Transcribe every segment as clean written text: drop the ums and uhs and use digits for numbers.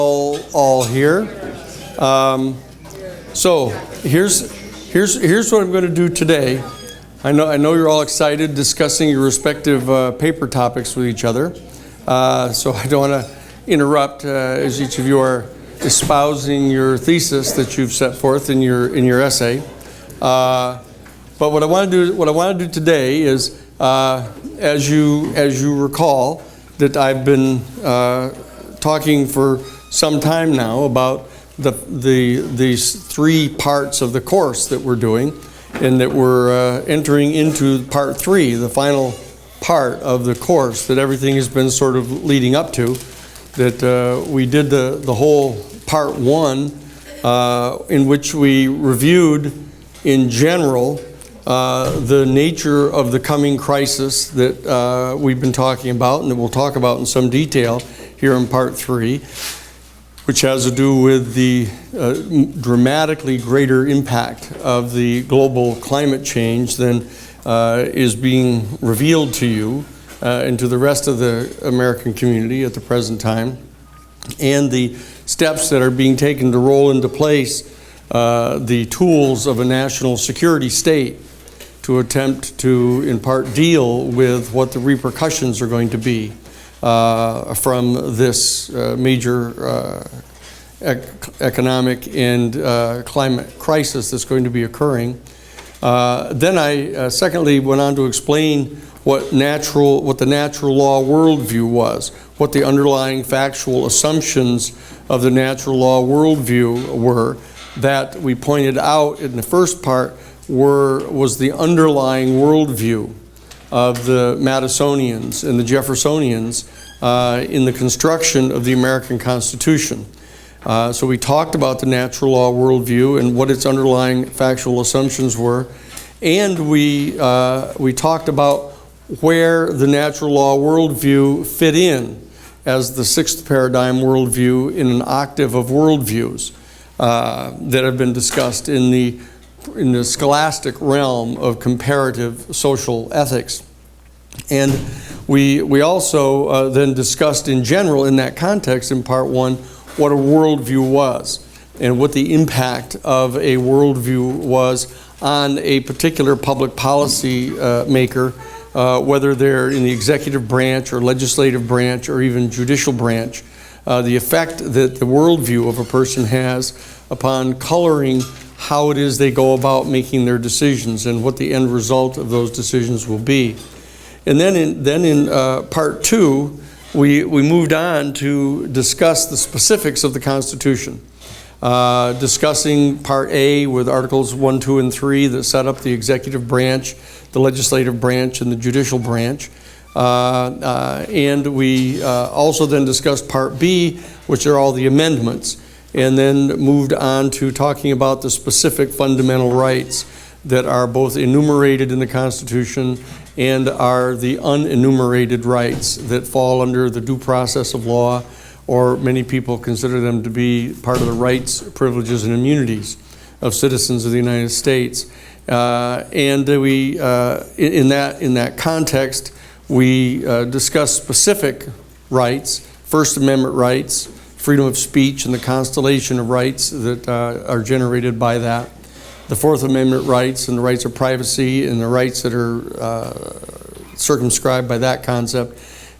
all here. So here's what I'm going to do today. I know you're all excited discussing your respective paper topics with each other. So I don't want to interrupt as each of you are espousing your thesis that you've set forth in your essay. But what I want to do today is, as you recall, that I've been talking for some time now about these three parts of the course that we're doing, and that we're entering into part 3, the final part of the course that everything has been sort of leading up to. That we did the whole part 1, in which we reviewed in general the nature of the coming crisis that we've been talking about, and that we'll talk about in some detail here in part 3, which has to do with the dramatically greater impact of the global climate change than is being revealed to you and to the rest of the American community at the present time, and the steps that are being taken to roll into place the tools of a national security state to attempt to, in part, deal with what the repercussions are going to be from this major economic and climate crisis that's going to be occurring. Then I secondly went on to explain what the natural law worldview was, what the underlying factual assumptions of the natural law worldview were, that we pointed out in the first part was the underlying worldview of the Madisonians and the Jeffersonians in the construction of the American Constitution. So we talked about the natural law worldview and what its underlying factual assumptions were, and we talked about where the natural law worldview fit in as the sixth paradigm worldview in an octave of worldviews that have been discussed in the scholastic realm of comparative social ethics. And we also then discussed in general in that context in part 1 what a worldview was and what the impact of a worldview was on a particular public policy maker, whether they're in the executive branch or legislative branch or even judicial branch, the effect that the worldview of a person has upon coloring how it is they go about making their decisions and what the end result of those decisions will be. And then in part 2, we moved on to discuss the specifics of the Constitution, discussing Part A with Articles 1, 2, and 3 that set up the executive branch, the legislative branch, and the judicial branch. And we also then discussed Part B, which are all the amendments, and then moved on to talking about the specific fundamental rights that are both enumerated in the Constitution and are the unenumerated rights that fall under the due process of law, or many people consider them to be part of the rights, privileges, and immunities of citizens of the United States. And we, in that context, we discussed specific rights, First Amendment rights, freedom of speech, and the constellation of rights that are generated by that. The Fourth Amendment rights and the rights of privacy and the rights that are circumscribed by that concept.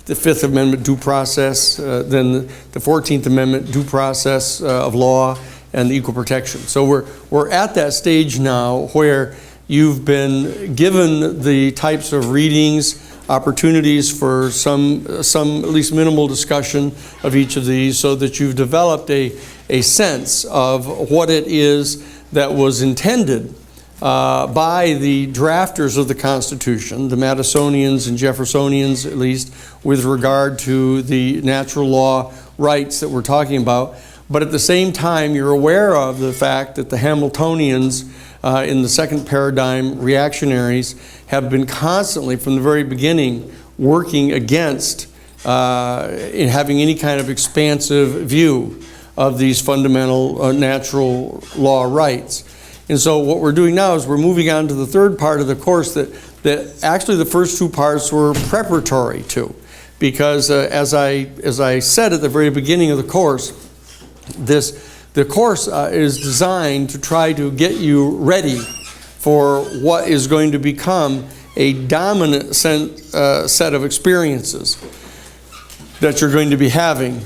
The Fifth Amendment due process, then the 14th Amendment due process of law, and the equal protection. So we're at that stage now where you've been given the types of readings, opportunities for some at least minimal discussion of each of these, so that you've developed a sense of what it is that was intended by the drafters of the Constitution, the Madisonians and Jeffersonians at least, with regard to the natural law rights that we're talking about. But at the same time, you're aware of the fact that the Hamiltonians in the second paradigm reactionaries have been constantly, from the very beginning, working against in having any kind of expansive view of these fundamental natural law rights. And so what we're doing now is we're moving on to the third part of the course that actually the first two parts were preparatory to. Because as I said at the very beginning of the course, The course is designed to try to get you ready for what is going to become a dominant set of experiences that you're going to be having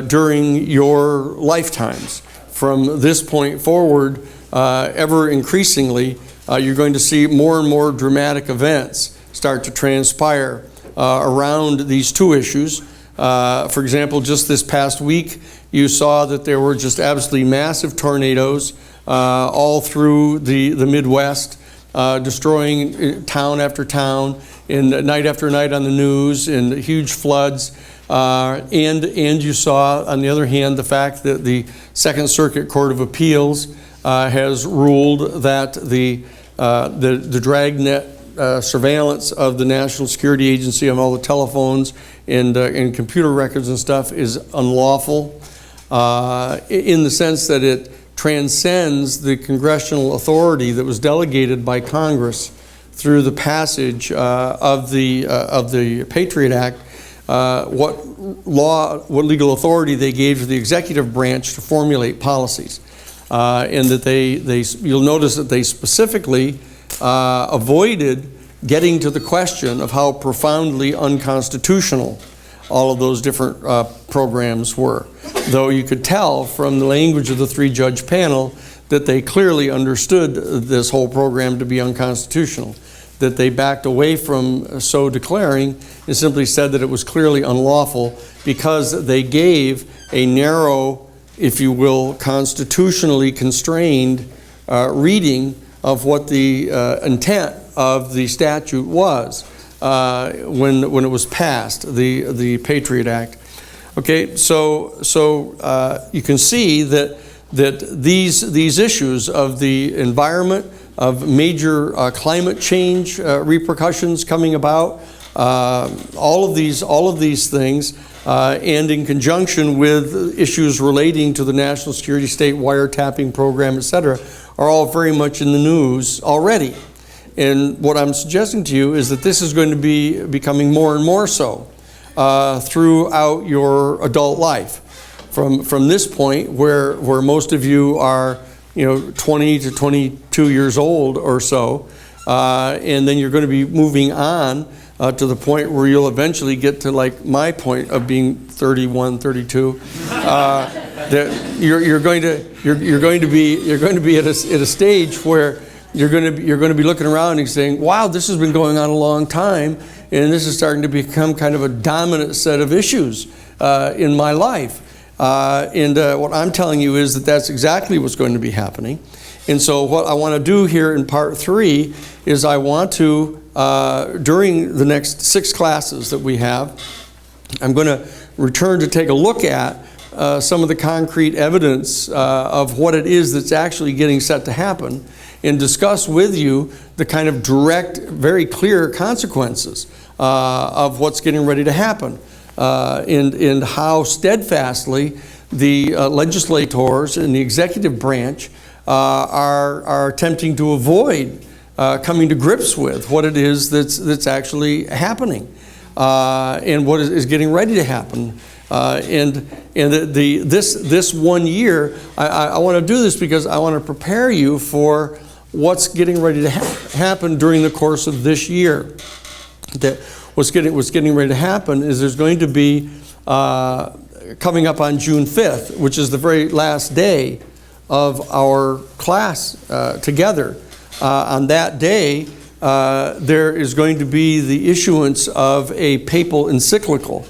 during your lifetimes. From this point forward, ever increasingly, you're going to see more and more dramatic events start to transpire around these two issues. For example, just this past week, you saw that there were just absolutely massive tornadoes all through the Midwest, destroying town after town, and night after night on the news, and huge floods. And you saw, on the other hand, the fact that the Second Circuit Court of Appeals has ruled that the dragnet surveillance of the National Security Agency on all the telephones and computer records and stuff is unlawful in the sense that it transcends the congressional authority that was delegated by Congress through the passage of the Patriot Act. What legal authority they gave to the executive branch to formulate policies, and that you'll notice that they specifically avoided getting to the question of how profoundly unconstitutional all of those different programs were. Though you could tell from the language of the three-judge panel that they clearly understood this whole program to be unconstitutional, that they backed away from so declaring and simply said that it was clearly unlawful because they gave a narrow, if you will, constitutionally constrained reading of what the intent of the statute was when it was passed, the Patriot Act. Okay, so you can see that these issues of the environment, of major climate change repercussions coming about, all of these things, and in conjunction with issues relating to the national security state wiretapping program, et cetera, are all very much in the news already. And what I'm suggesting to you is that this is going to be becoming more and more so throughout your adult life. From this point where most of you are 20 to 22 years old or so, and then you're going to be moving on to the point where you'll eventually get to like my point of being 31, 32. That you're going to be at a stage where you're going to be looking around and saying, "Wow, this has been going on a long time, and this is starting to become kind of a dominant set of issues in my life." And what I'm telling you is that that's exactly what's going to be happening. And so what I want to do here in part 3 is I want to, during the next 6 classes that we have, I'm going to return to take a look at some of the concrete evidence of what it is that's actually getting set to happen, and discuss with you the kind of direct, very clear consequences of what's getting ready to happen. And how steadfastly the legislators and the executive branch are attempting to avoid coming to grips with what it is that's actually happening and what is getting ready to happen. And this 1 year, I want to do this because I want to prepare you for what's getting ready to happen during the course of this year. That what's getting ready to happen is there's going to be, coming up on June 5th, which is the very last day of our class together. On that day, there is going to be the issuance of a papal encyclical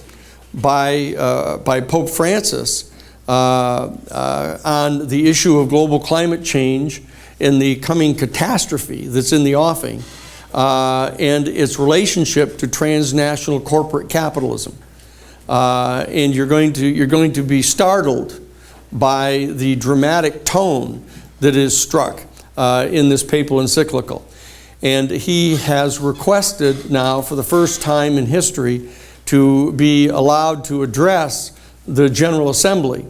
by Pope Francis on the issue of global climate change and the coming catastrophe that's in the offing. And its relationship to transnational corporate capitalism, and you're going to be startled by the dramatic tone that is struck in this papal encyclical. And he has requested now, for the first time in history, to be allowed to address the General Assembly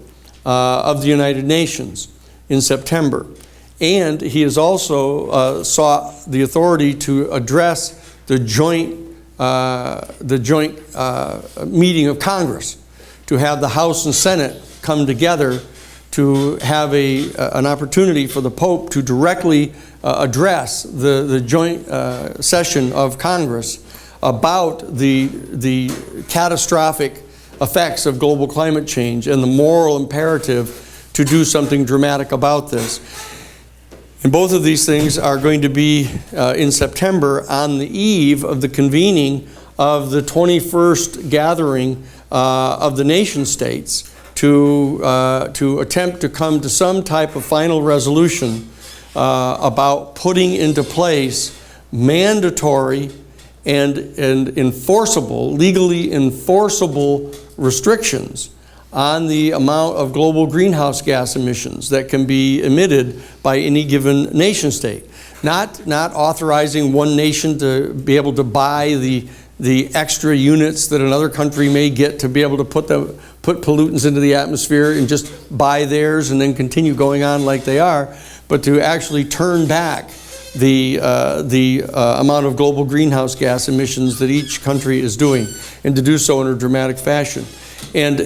of the United Nations in September. And he has also sought the authority to address the joint meeting of Congress, to have the House and Senate come together to have an opportunity for the Pope to directly address the joint session of Congress about the catastrophic effects of global climate change and the moral imperative to do something dramatic about this. And both of these things are going to be in September on the eve of the convening of the 21st gathering of the nation states to attempt to come to some type of final resolution about putting into place mandatory and enforceable, legally enforceable restrictions on the amount of global greenhouse gas emissions that can be emitted by any given nation state. Not authorizing one nation to be able to buy the extra units that another country may get to be able to put pollutants into the atmosphere and just buy theirs and then continue going on like they are, but to actually turn back the amount of global greenhouse gas emissions that each country is doing, and to do so in a dramatic fashion. And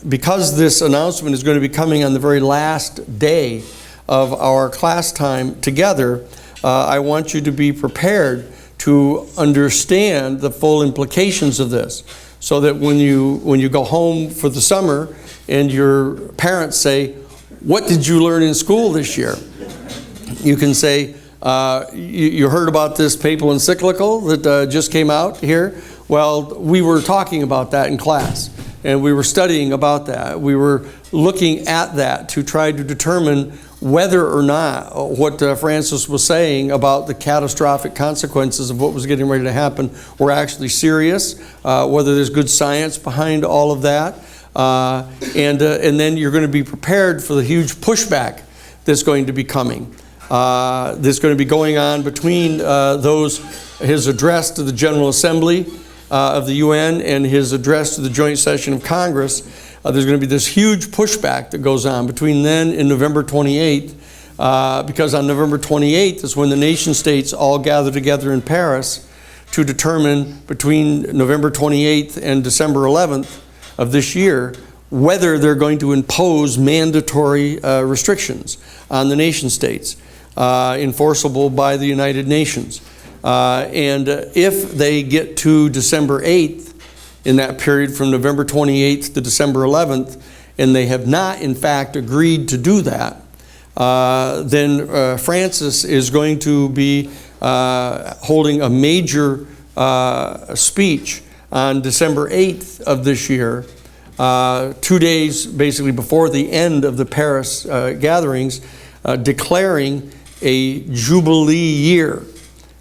because this announcement is going to be coming on the very last day of our class time together, I want you to be prepared to understand the full implications of this, so that when you go home for the summer and your parents say, "What did you learn in school this year?" you can say, you heard about this papal encyclical that just came out here? Well, we were talking about that in class, and we were studying about that. We were looking at that to try to determine whether or not what Francis was saying about the catastrophic consequences of what was getting ready to happen were actually serious, whether there's good science behind all of that, and then you're going to be prepared for the huge pushback that's going to be coming. That's going to be going on between his address to the General Assembly of the UN and his address to the joint session of Congress. There's going to be this huge pushback that goes on between then and November 28th, because on November 28th is when the nation states all gather together in Paris to determine between November 28th and December 11th of this year whether they're going to impose mandatory restrictions on the nation states, enforceable by the United Nations. And if they get to December 8th, in that period from November 28th to December 11th, and they have not in fact agreed to do that, then Francis is going to be holding a major speech on December 8th of this year, 2 days basically before the end of the Paris gatherings, declaring a Jubilee year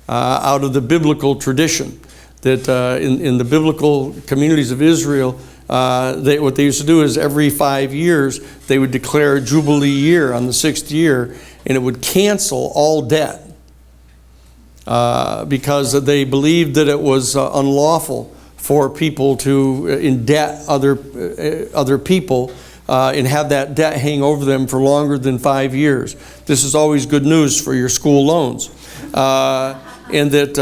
out of the biblical tradition. That in the biblical communities of Israel, what they used to do is every 5 years they would declare a Jubilee year on the 6th year, and it would cancel all debt because they believed that it was unlawful for people to indebt other people and have that debt hang over them for longer than 5 years. This is always good news for your school loans. And that,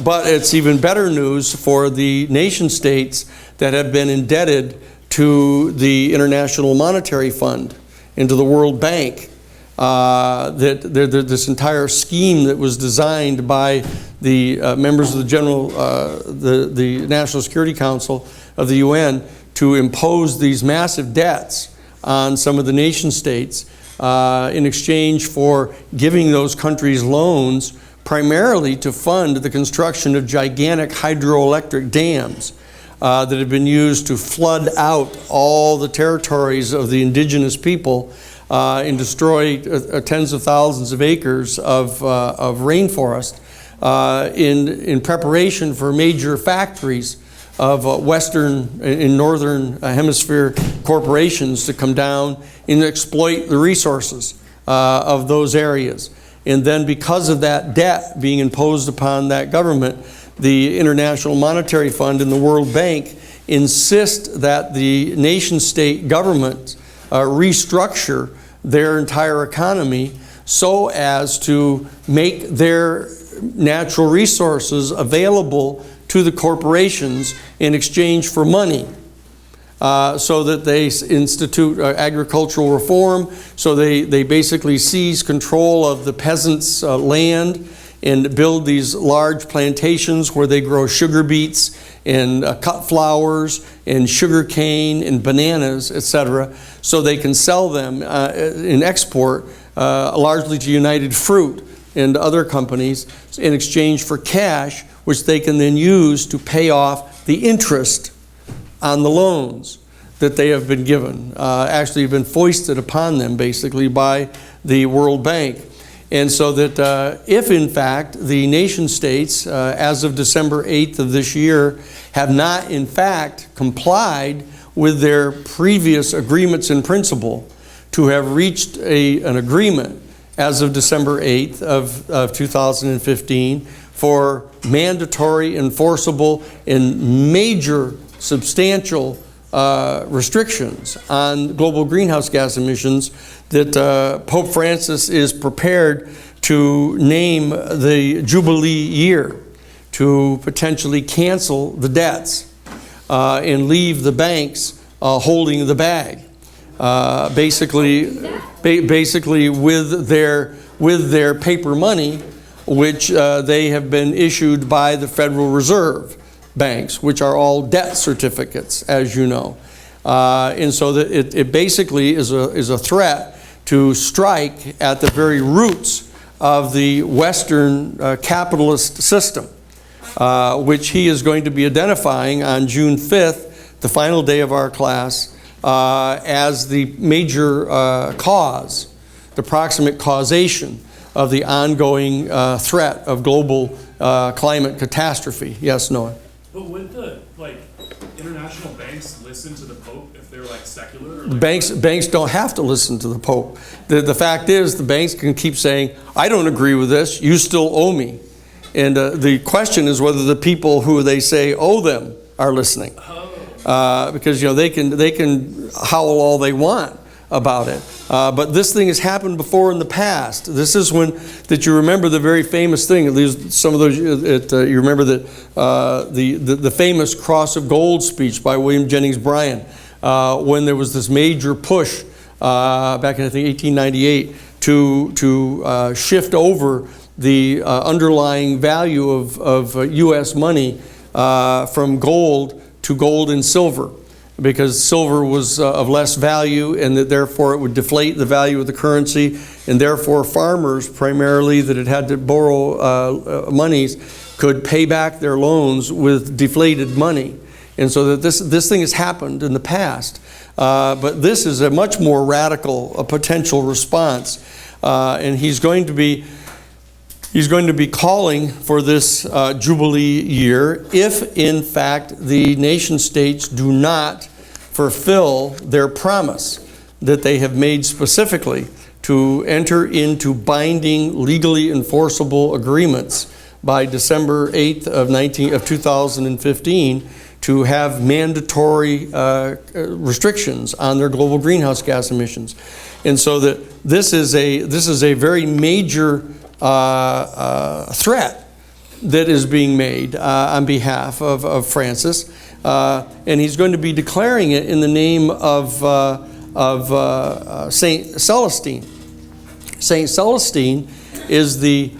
but it's even better news for the nation states that have been indebted to the International Monetary Fund and to the World Bank. This entire scheme that was designed by the members of the National Security Council of the UN to impose these massive debts on some of the nation states in exchange for giving those countries loans primarily to fund the construction of gigantic hydroelectric dams that have been used to flood out all the territories of the indigenous people and destroy tens of thousands of acres of rainforest in preparation for major factories of Western and Northern Hemisphere corporations to come down and exploit the resources of those areas. And then because of that debt being imposed upon that government, the International Monetary Fund and the World Bank insist that the nation-state governments restructure their entire economy so as to make their natural resources available to the corporations in exchange for money. so that they institute agricultural reform. So they basically seize control of the peasants' land and build these large plantations where they grow sugar beets and cut flowers and sugar cane and bananas, etc., so they can sell them in export largely to United Fruit and other companies in exchange for cash, which they can then use to pay off the interest on the loans that they have been given, actually have been foisted upon them basically by the World Bank. And so that if in fact the nation states, as of December 8th of this year, have not in fact complied with their previous agreements in principle to have reached an agreement as of December 8th of 2015 for mandatory, enforceable, and major substantial restrictions on global greenhouse gas emissions, that Pope Francis is prepared to name the Jubilee year to potentially cancel the debts and leave the banks holding the bag. Basically with their paper money, which they have been issued by the Federal Reserve banks, which are all debt certificates, as you know. And so that it basically is a threat to strike at the very roots of the Western capitalist system, which he is going to be identifying on June 5th, the final day of our class, as the major cause, the proximate causation of the ongoing threat of global climate catastrophe. Yes, Noah? But would the international banks listen to the Pope if they're secular? Or Banks don't have to listen to the Pope. The fact is, the banks can keep saying, I don't agree with this, you still owe me. And the question is whether the people who they say owe them are listening. Because they can howl all they want about it. But this thing has happened before in the past. This is when that you remember the very famous thing. At least some of those you remember that the famous Cross of Gold speech by William Jennings Bryan, when there was this major push back in I think 1898 to shift over the underlying value of U.S. money from gold to gold and silver, because silver was of less value, and that therefore it would deflate the value of the currency, and therefore farmers primarily that had to borrow monies could pay back their loans with deflated money. And so that this thing has happened in the past, but this is a much more radical potential response, and he's going to be calling for this Jubilee year if, in fact, the nation states do not fulfill their promise that they have made specifically to enter into binding, legally enforceable agreements by December 8th of 2015 to have mandatory restrictions on their global greenhouse gas emissions. And so that this is a very major threat that is being made on behalf of Francis, and he's going to be declaring it in the name of Saint Celestine. Saint Celestine is he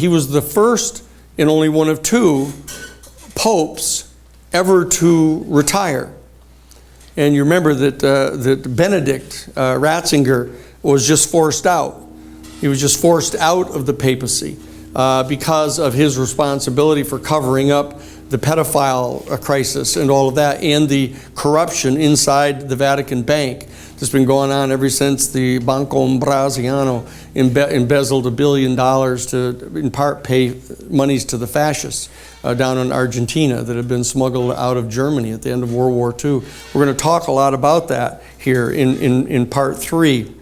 was the first and only one of two popes ever to retire. And you remember that Benedict Ratzinger was just forced out. He was just forced out of the papacy because of his responsibility for covering up the pedophile crisis and all of that, and the corruption inside the Vatican Bank that's been going on ever since the Banco Ambrosiano embezzled $1 billion to, in part, pay monies to the fascists down in Argentina that had been smuggled out of Germany at the end of World War II. We're going to talk a lot about that here in part 3.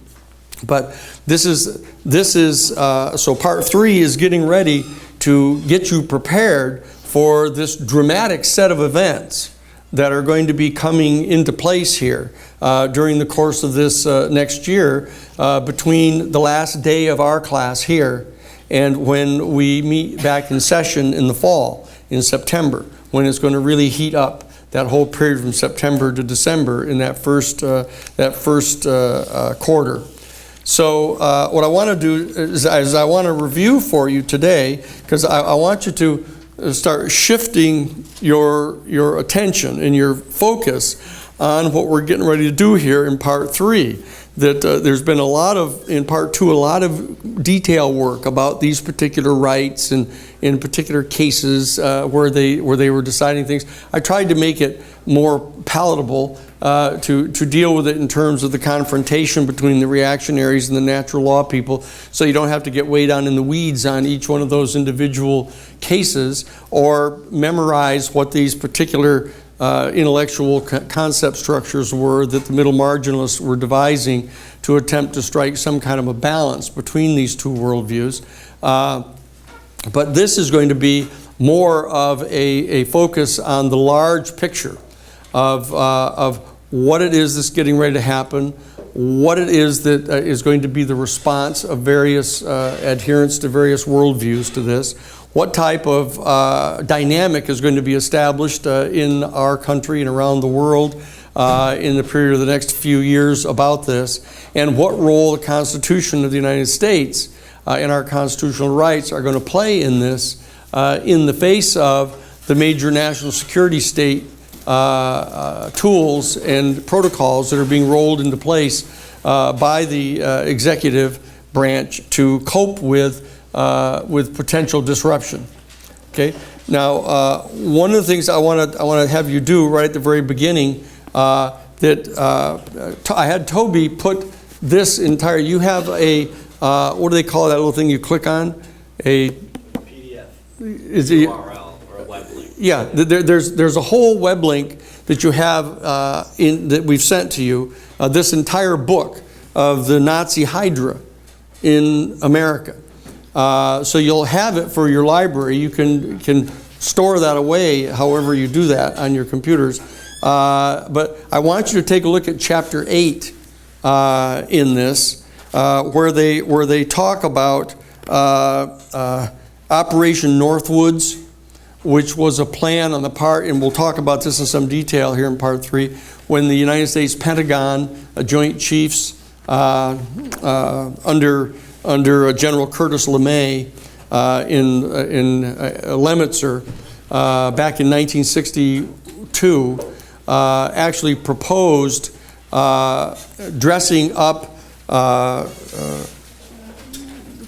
But this is so part 3 is getting ready to get you prepared for this dramatic set of events that are going to be coming into place here during the course of this next year, between the last day of our class here and when we meet back in session in the fall, in September, when it's going to really heat up that whole period from September to December in that first quarter. So what I want to do is I want to review for you today, because I want you to start shifting your attention and your focus on what we're getting ready to do here in part 3. That there's been in part 2, a lot of detail work about these particular rights and in particular cases where they were deciding things. I tried to make it more palatable to deal with it in terms of the confrontation between the reactionaries and the natural law people, so you don't have to get way down in the weeds on each one of those individual cases or memorize what these particular intellectual concept structures were that the middle marginalists were devising to attempt to strike some kind of a balance between these two worldviews. But this is going to be more of a focus on the large picture of what it is that's getting ready to happen, what it is that is going to be the response of various adherents to various worldviews to this, what type of dynamic is going to be established in our country and around the world in the period of the next few years about this, and what role the Constitution of the United States and our constitutional rights are going to play in this in the face of the major national security state tools and protocols that are being rolled into place by the executive branch to cope with potential disruption. Okay. Now, one of the things I want to have you do right at the very beginning that I had Toby put this entire. You have a what do they call that little thing you click on? A PDF. Is it URL or a web link? Yeah, there's a whole web link that you have that we've sent to you. This entire book of the Nazi Hydra in America. So you'll have it for your library. You can store that away however you do that on your computers. But I want you to take a look at chapter 8 in this, where they talk about Operation Northwoods, which was a plan on the part, and we'll talk about this in some detail here in part 3, when the United States Pentagon, Joint Chiefs under General Curtis LeMay in Lemitzer back in 1962 actually proposed dressing up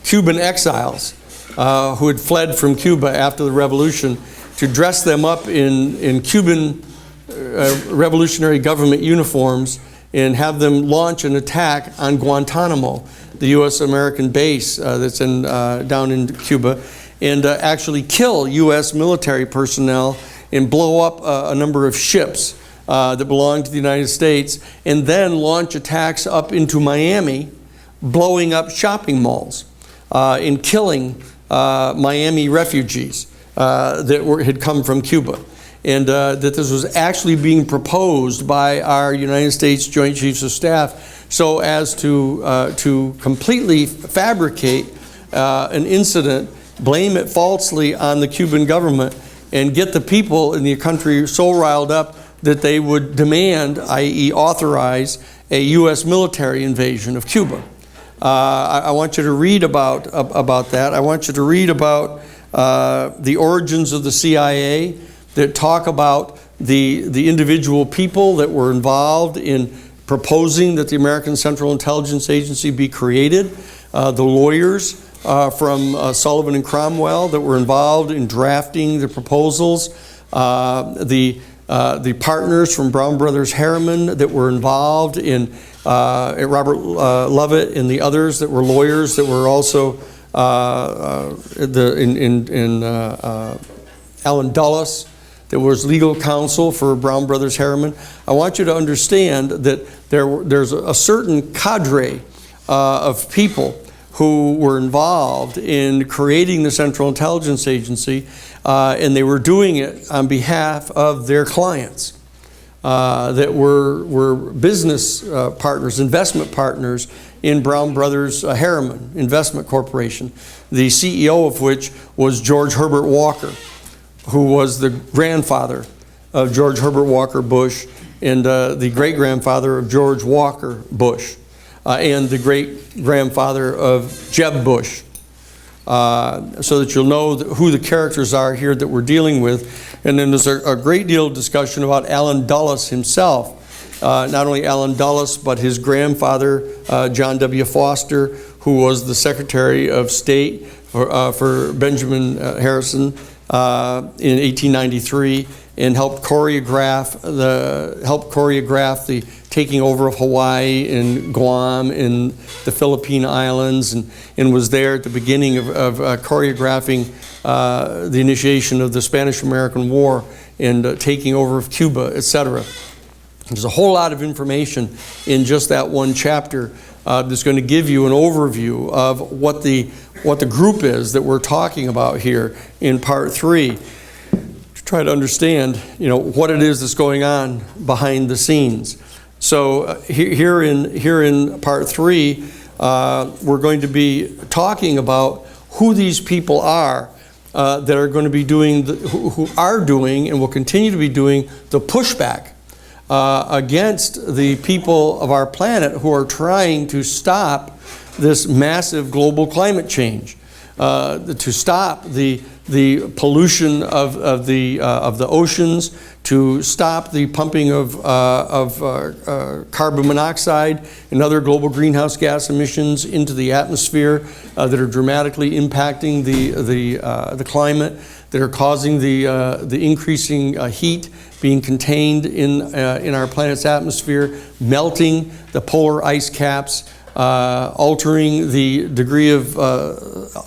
Cuban exiles who had fled from Cuba after the revolution, to dress them up in Cuban revolutionary government uniforms and have them launch an attack on Guantanamo, the U.S.-American base that's down in Cuba, and actually kill U.S. military personnel and blow up a number of ships that belonged to the United States, and then launch attacks up into Miami, blowing up shopping malls and killing Miami refugees that had come from Cuba. And that this was actually being proposed by our United States Joint Chiefs of Staff so as to completely fabricate an incident, blame it falsely on the Cuban government, and get the people in the country so riled up that they would demand, i.e. authorize, a U.S. military invasion of Cuba. I want you to read about that. I want you to read about the origins of the CIA, that talk about the individual people that were involved in proposing that the American Central Intelligence Agency be created, the lawyers from Sullivan and Cromwell that were involved in drafting the proposals, the partners from Brown Brothers Harriman that were involved in Robert Lovett and the others that were lawyers that were also Alan Dulles, that was legal counsel for Brown Brothers Harriman. I want you to understand that there's a certain cadre of people who were involved in creating the Central Intelligence Agency, and they were doing it on behalf of their clients that were business partners, investment partners in Brown Brothers Harriman Investment Corporation, the CEO of which was George Herbert Walker, who was the grandfather of George Herbert Walker Bush, and the great-grandfather of George Walker Bush, and the great-grandfather of Jeb Bush, so that you'll know who the characters are here that we're dealing with. And then there's a great deal of discussion about Allen Dulles himself. Not only Allen Dulles, but his grandfather, John W. Foster, who was the Secretary of State for Benjamin Harrison in 1893, and helped choreograph the taking over of Hawaii and Guam and the Philippine Islands, and was there at the beginning of choreographing the initiation of the Spanish-American War and taking over of Cuba, etc. There's a whole lot of information in just that one chapter that's going to give you an overview of what the group is that we're talking about here in part 3. Try to understand, what it is that's going on behind the scenes. So here in part 3, we're going to be talking about who these people are that are going to be doing, who are doing and will continue to be doing the pushback against the people of our planet who are trying to stop this massive global climate change, to stop the pollution of the oceans, to stop the pumping of carbon monoxide and other global greenhouse gas emissions into the atmosphere that are dramatically impacting the climate, that are causing the increasing heat being contained in our planet's atmosphere, melting the polar ice caps, altering the degree of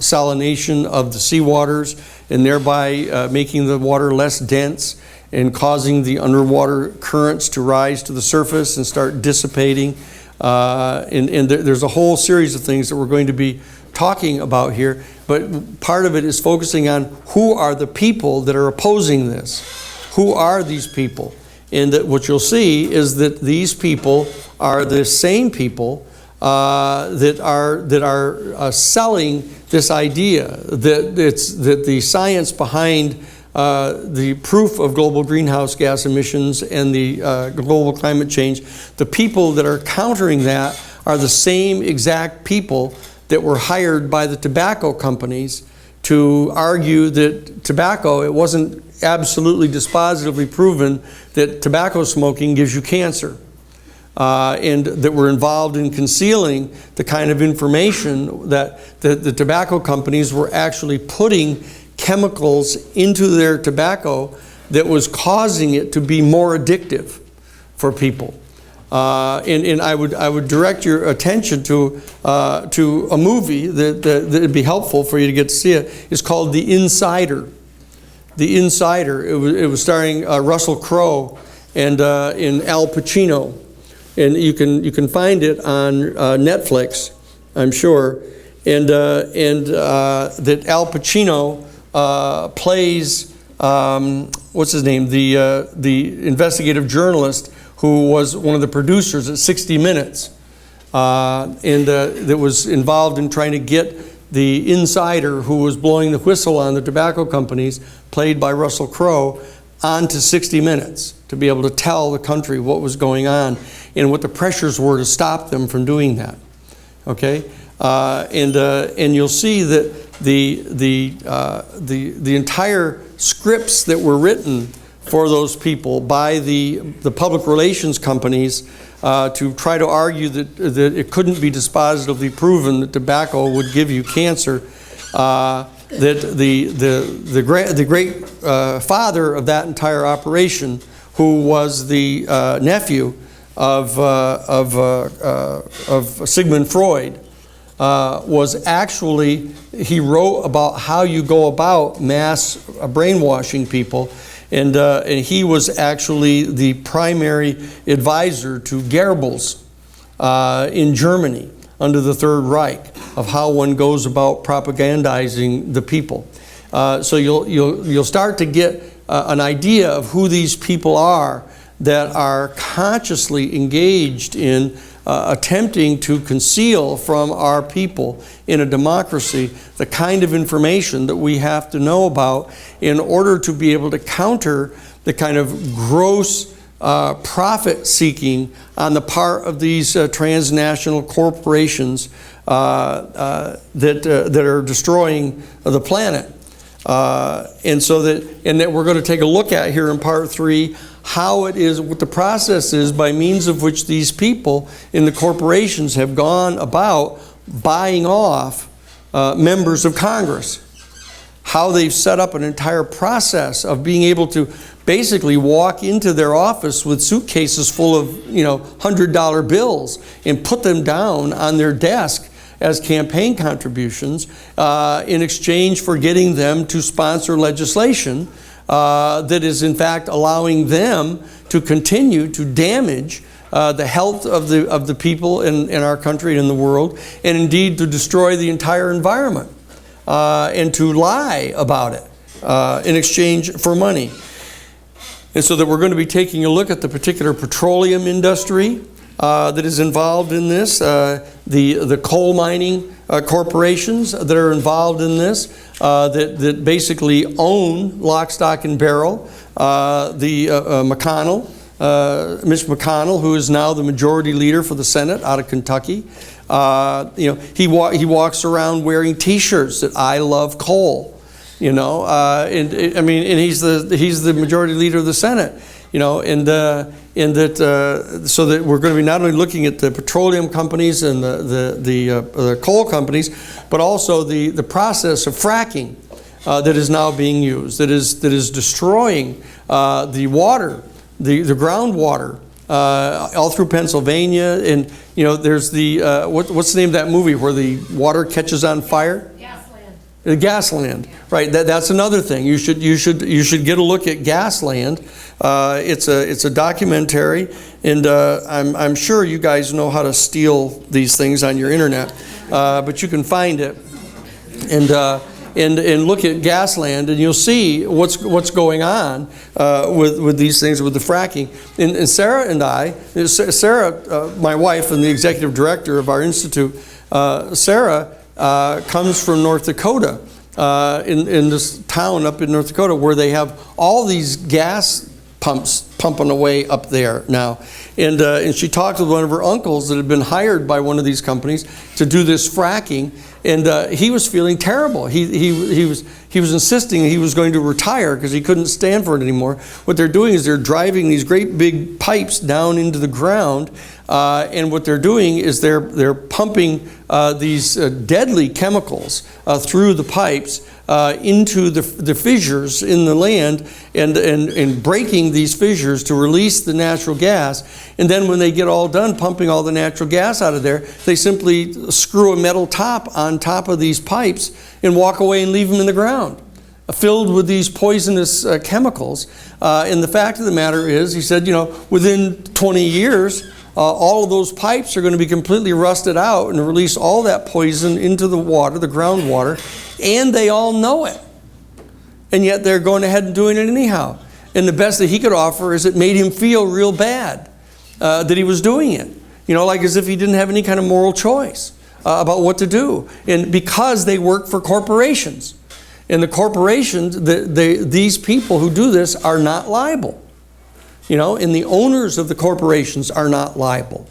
salination of the seawaters, and thereby making the water less dense and causing the underwater currents to rise to the surface and start dissipating. And there's a whole series of things that we're going to be talking about here, but part of it is focusing on who are the people that are opposing this. Who are these people? And that what you'll see is that these people are the same people that are selling this idea that the science behind the proof of global greenhouse gas emissions and the global climate change, the people that are countering that are the same exact people that were hired by the tobacco companies to argue that tobacco, it wasn't absolutely dispositively proven that tobacco smoking gives you cancer. And that were involved in concealing the kind of information that the tobacco companies were actually putting chemicals into their tobacco that was causing it to be more addictive for people. And I would direct your attention to a movie that would be helpful for you to get to see it. It's called The Insider. The Insider. It was starring Russell Crowe and in Al Pacino. And you can find it on Netflix, I'm sure, and that Al Pacino plays what's his name, the investigative journalist who was one of the producers at 60 Minutes, and that was involved in trying to get the insider who was blowing the whistle on the tobacco companies, played by Russell Crowe, onto 60 Minutes to be able to tell the country what was going on and what the pressures were to stop them from doing that. Okay, and you'll see that the entire scripts that were written for those people by the public relations companies to try to argue that it couldn't be dispositively proven that tobacco would give you cancer. That the great father of that entire operation, who was the nephew of Sigmund Freud, was actually, he wrote about how you go about mass brainwashing people, and he was actually the primary advisor to Goebbels in Germany under the Third Reich, of how one goes about propagandizing the people. So you'll start to get an idea of who these people are that are consciously engaged in attempting to conceal from our people in a democracy the kind of information that we have to know about in order to be able to counter the kind of gross profit seeking on the part of these transnational corporations that are destroying the planet. And that we're going to take a look at here in part 3 how it is, what the process is by means of which these people in the corporations have gone about buying off members of Congress. How they've set up an entire process of being able to basically walk into their office with suitcases full of, $100 bills and put them down on their desk as campaign contributions in exchange for getting them to sponsor legislation that is in fact allowing them to continue to damage the health of the people in our country and in the world, and indeed to destroy the entire environment and to lie about it in exchange for money. And so that we're going to be taking a look at the particular petroleum industry that is involved in this, the coal mining corporations that are involved in this, that basically own lock, stock, and barrel. McConnell, Mitch McConnell, who is now the majority leader for the Senate out of Kentucky, he walks around wearing T-shirts that I love coal. And he's the majority leader of the Senate. So that we're going to be not only looking at the petroleum companies and the coal companies, but also the process of fracking that is now being used, that is destroying the water, the groundwater, all through Pennsylvania. And there's the what's the name of that movie where the water catches on fire? Gasland, right? That's another thing. You should get a look at Gasland. It's a documentary, and I'm sure you guys know how to steal these things on your internet, but you can find it and look at Gasland, and you'll see what's going on with these things, with the fracking. And Sarah and I, my wife and the executive director of our institute, Sarah. Comes from North Dakota, in this town up in North Dakota where they have all these gas pumps pumping away up there now. And she talked with one of her uncles that had been hired by one of these companies to do this fracking, and he was feeling terrible. He was insisting he was going to retire because he couldn't stand for it anymore. What they're doing is they're driving these great big pipes down into the ground, and what they're doing is they're pumping these deadly chemicals through the pipes into the fissures in the land, and breaking these fissures to release the natural gas. And then when they get all done pumping all the natural gas out of there, they simply screw a metal top on top of these pipes and walk away and leave them in the ground, filled with these poisonous chemicals. And the fact of the matter is, he said, within 20 years, all of those pipes are going to be completely rusted out and release all that poison into the water, the groundwater, and they all know it. And yet they're going ahead and doing it anyhow. And the best that he could offer is it made him feel real bad that he was doing it. Like as if he didn't have any kind of moral choice about what to do. And because they work for corporations. And the corporations, these people who do this are not liable. And the owners of the corporations are not liable.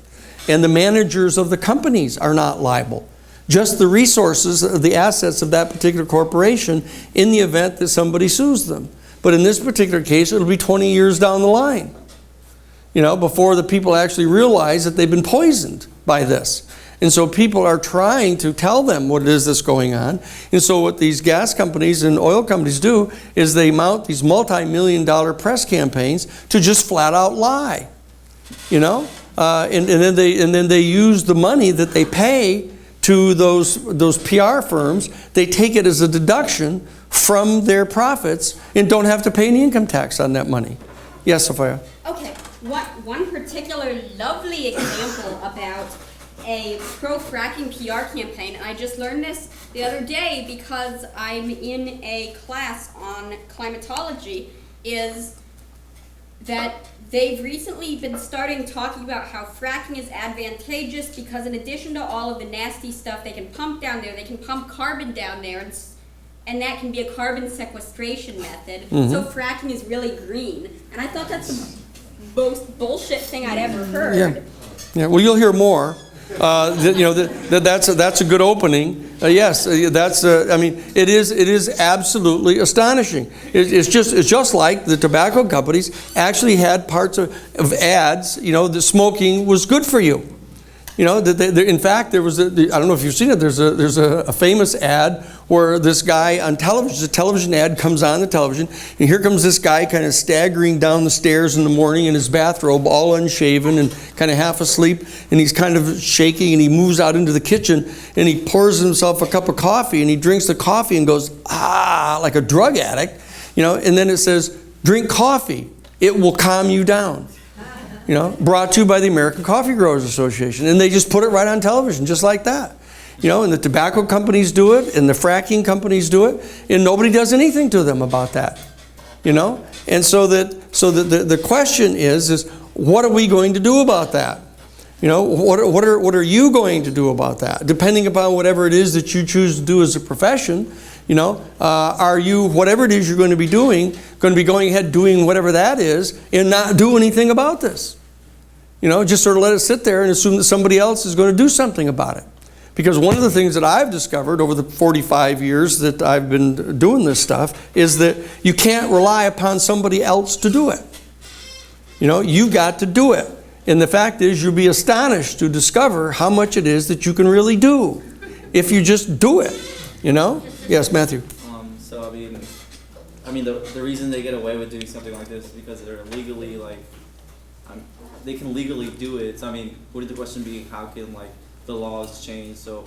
And the managers of the companies are not liable. Just the resources, the assets of that particular corporation in the event that somebody sues them. But in this particular case, it'll be 20 years down the line, before the people actually realize that they've been poisoned by this. And so people are trying to tell them what it is that's going on. And so what these gas companies and oil companies do is they mount these multi-million-dollar press campaigns to just flat out lie, and then they use the money that they pay to those PR firms. They take it as a deduction from their profits and don't have to pay any income tax on that money. Yes, Sophia? Okay, one particular lovely example about a pro-fracking PR campaign, and I just learned this the other day because I'm in a class on climatology, is that they've recently been starting talking about how fracking is advantageous because in addition to all of the nasty stuff they can pump down there, they can pump carbon down there, and that can be a carbon sequestration method. Mm-hmm. So fracking is really green. And I thought that's the most bullshit thing I'd ever heard. Yeah. Well, you'll hear more. That's a good opening. Yes, I mean, it is absolutely astonishing. It's just like the tobacco companies actually had parts of ads. The smoking was good for you. In fact, there was I don't know if you've seen it. There's a famous ad where this guy on television, a television ad comes on the television, and here comes this guy kind of staggering down the stairs in the morning in his bathrobe, all unshaven and kind of half asleep, and he's kind of shaking, and he moves out into the kitchen, and he pours himself a cup of coffee, and he drinks the coffee and goes, like a drug addict, and then it says, drink coffee, it will calm you down. Brought to you by the American Coffee Growers Association. And they just put it right on television, just like that. And the tobacco companies do it, and the fracking companies do it, and nobody does anything to them about that. And so the question is what are we going to do about that? What are you going to do about that? Depending upon whatever it is that you choose to do as a profession, are you, whatever it is you're going to be doing, going to be going ahead doing whatever that is and not do anything about this? Just sort of let it sit there and assume that somebody else is going to do something about it. Because one of the things that I've discovered over the 45 years that I've been doing this stuff is that you can't rely upon somebody else to do it. You've got to do it. And the fact is, you'll be astonished to discover how much it is that you can really do if you just do it. Yes, Matthew. So I mean, the reason they get away with doing something like this is because they're legally they can legally do it. So I mean, would the question be how can the laws change so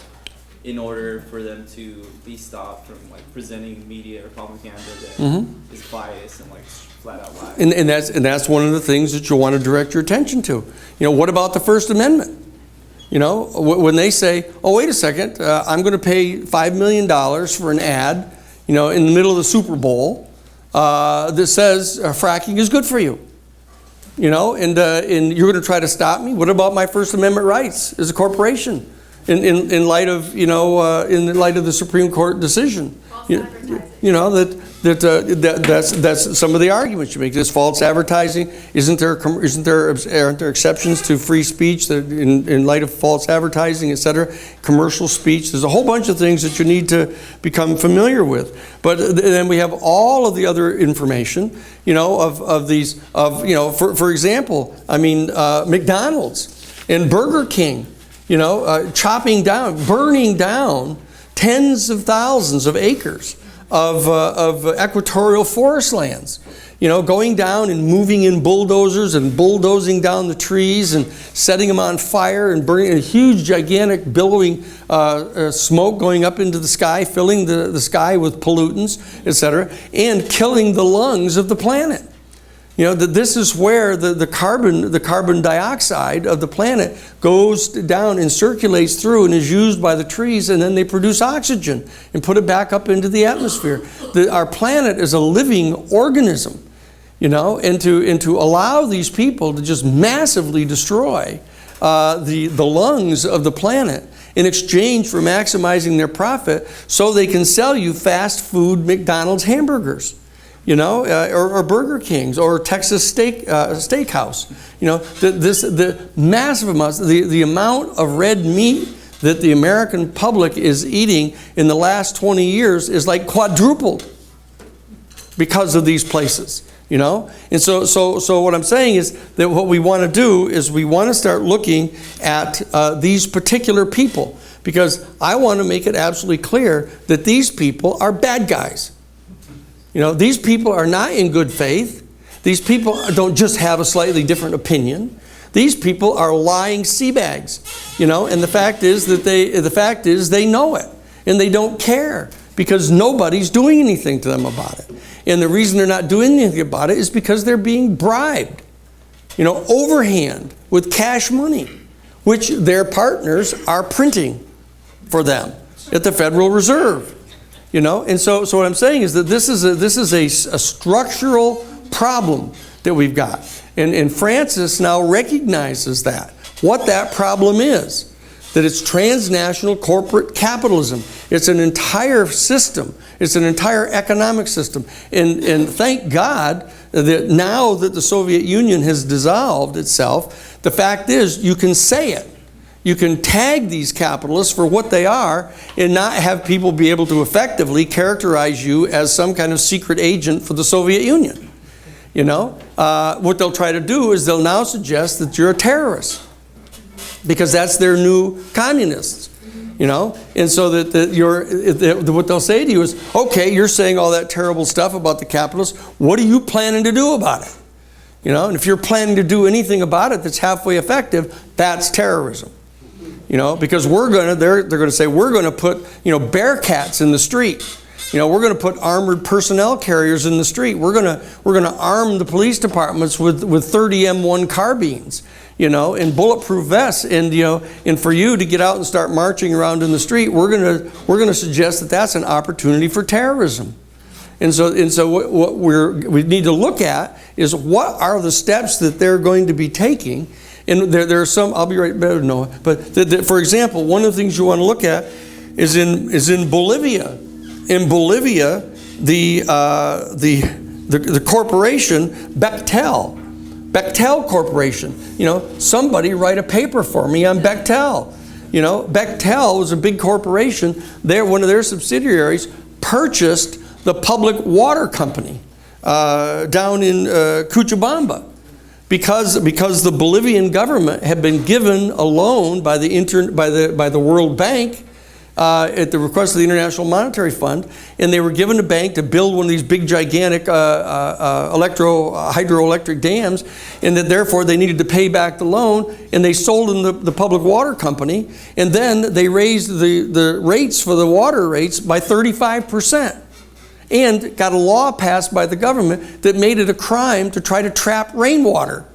in order for them to be stopped from presenting media or propaganda that is biased and flat out lies? And that's one of the things that you'll want to direct your attention to. What about the First Amendment? When they say, oh, wait a second, I'm going to pay $5 million for an ad, in the middle of the Super Bowl that says fracking is good for you. And you're going to try to stop me? What about my First Amendment rights as a corporation in light of, in light of the Supreme Court decision? That's some of the arguments you make. This false advertising, aren't there exceptions to free speech that in light of false advertising, etc., commercial speech? There's a whole bunch of things that you need to become familiar with. But then we have all of the other information, for example, McDonald's and Burger King, burning down tens of thousands of acres of equatorial forest lands, going down and moving in bulldozers and bulldozing down the trees and setting them on fire and burning a huge, gigantic, billowing smoke going up into the sky, filling the sky with pollutants, etc., and killing the lungs of the planet. That this is where the carbon dioxide of the planet goes down and circulates through and is used by the trees, and then they produce oxygen and put it back up into the atmosphere. Our planet is a living organism, and to allow these people to just massively destroy the lungs of the planet in exchange for maximizing their profit so they can sell you fast food McDonald's hamburgers. Or Burger King's or Texas Steakhouse. The massive amounts, the amount of red meat that the American public is eating in the last 20 years is quadrupled because of these places. And so what I'm saying is that what we want to do is we want to start looking at these particular people, because I want to make it absolutely clear that these people are bad guys. These people are not in good faith. These people don't just have a slightly different opinion. These people are lying sea bags, and the fact is they know it, and they don't care because nobody's doing anything to them about it. And the reason they're not doing anything about it is because they're being bribed, overhand with cash money, which their partners are printing for them at the Federal Reserve. And so what I'm saying is that this is a structural problem that we've got. And Francis now recognizes what that problem is. that it's transnational corporate capitalism. It's an entire system. It's an entire economic system. And thank God that now that the Soviet Union has dissolved itself, the fact is you can say it. You can tag these capitalists for what they are and not have people be able to effectively characterize you as some kind of secret agent for the Soviet Union. You know, what they'll try to do is they'll now suggest that you're a terrorist because that's their new communists. You know, and so what they'll say to you is, okay, you're saying all that terrible stuff about the capitalists. What are you planning to do about it? You know, and if you're planning to do anything about it that's halfway effective, that's terrorism. You know, because they're going to say, we're going to put, Bearcats in the street. You know, we're going to put armored personnel carriers in the street. We're going to arm the police departments with 30 M1 carbines, and bulletproof vests. And, and for you to get out and start marching around in the street, we're going to suggest that that's an opportunity for terrorism. And so what we need to look at is what are the steps that they're going to be taking. And there are some, I'll be right back, Noah. But for example, one of the things you want to look at is in Bolivia. In Bolivia, the corporation Bechtel Corporation. Somebody write a paper for me on Bechtel. Bechtel was a big corporation. One of their subsidiaries purchased the public water company down in Cochabamba. Because the Bolivian government had been given a loan by the World Bank at the request of the International Monetary Fund, and they were given a bank to build one of these big gigantic hydroelectric dams, and that therefore they needed to pay back the loan, and they sold them the public water company, and then they raised the rates for the water rates by 35%. And got a law passed by the government that made it a crime to try to trap rainwater.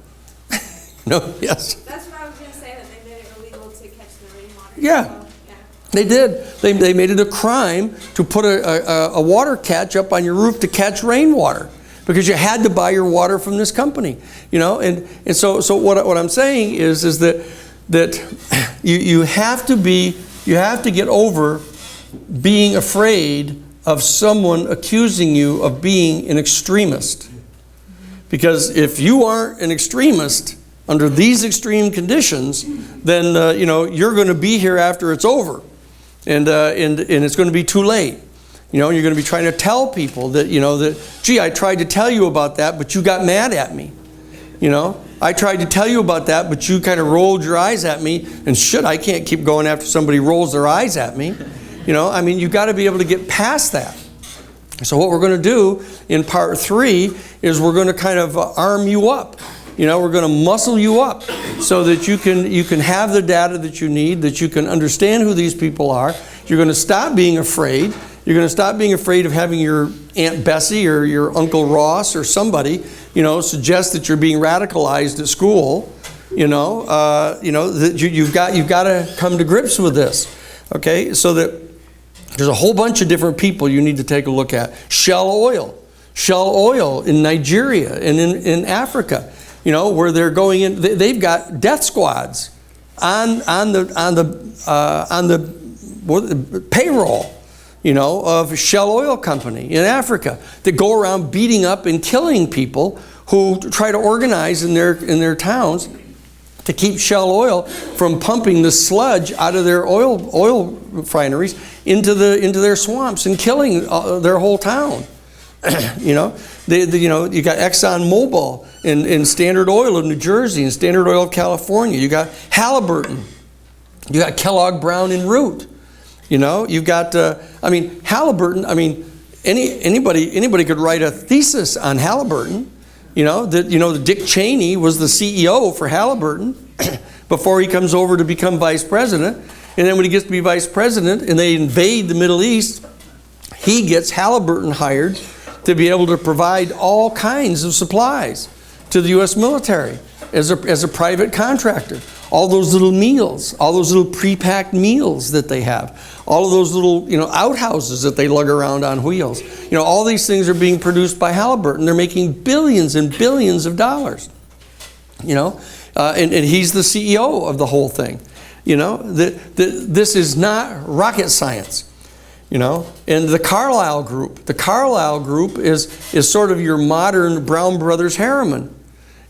Yes? That's what I was going to say, that they made it illegal to catch the rainwater. Yeah. So, yeah. They did. They made it a crime to put a water catch up on your roof to catch rainwater because you had to buy your water from this company. And so what I'm saying is that you have to get over being afraid of someone accusing you of being an extremist. Because if you aren't an extremist under these extreme conditions, then you're going to be here after it's over, and it's going to be too late. You're going to be trying to tell people that gee, I tried to tell you about that, but you got mad at me. I tried to tell you about that, but you kind of rolled your eyes at me, and I can't keep going after somebody rolls their eyes at me. You've got to be able to get past that. So what we're going to do in part 3 is we're going to kind of arm you up. We're going to muscle you up so that you can have the data that you need, that you can understand who these people are. You're going to stop being afraid. You're going to stop being afraid of having your Aunt Bessie or your Uncle Ross or somebody, suggest that you're being radicalized at school. That you've got to come to grips with this. Okay, so that there's a whole bunch of different people you need to take a look at. Shell oil in Nigeria and in Africa, where they're going in. They've got death squads on the payroll, of Shell Oil Company in Africa that go around beating up and killing people who try to organize in their towns to keep Shell Oil from pumping the sludge out of their oil refineries into their swamps and killing their whole town. You got Exxon Mobil and Standard Oil of New Jersey and Standard Oil of California. You got Halliburton. You got Kellogg Brown and Root. You've got Halliburton. Anybody could write a thesis on Halliburton. Dick Cheney was the CEO for Halliburton before he comes over to become vice president. And then when he gets to be vice president and they invade the Middle East, he gets Halliburton hired to be able to provide all kinds of supplies to the U.S. military as a private contractor. All those little meals, all those little pre-packed meals that they have, all of those little outhouses that they lug around on wheels. All these things are being produced by Halliburton. They're making billions and billions of dollars. And he's the CEO of the whole thing. You know, this is not rocket science. You know, and the Carlyle Group is sort of your modern Brown Brothers Harriman.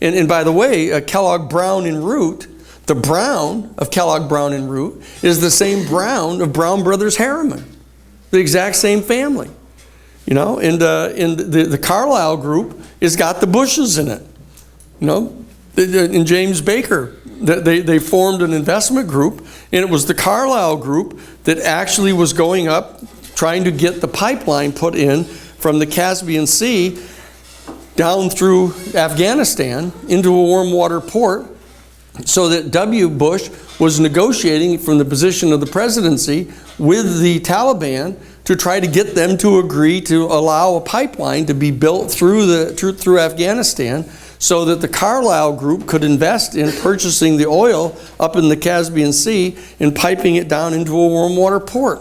And by the way, Kellogg Brown and Root, the Brown of Kellogg Brown and Root is the same Brown of Brown Brothers Harriman, the exact same family. You know, and the Carlyle Group has got the Bushes in it. You know, and James Baker, they formed an investment group, and it was the Carlyle Group that actually was going up trying to get the pipeline put in from the Caspian Sea down through Afghanistan into a warm water port, so that W. Bush was negotiating from the position of the presidency with the Taliban to try to get them to agree to allow a pipeline to be built through Afghanistan, so that the Carlyle Group could invest in purchasing the oil up in the Caspian Sea and piping it down into a warm water port.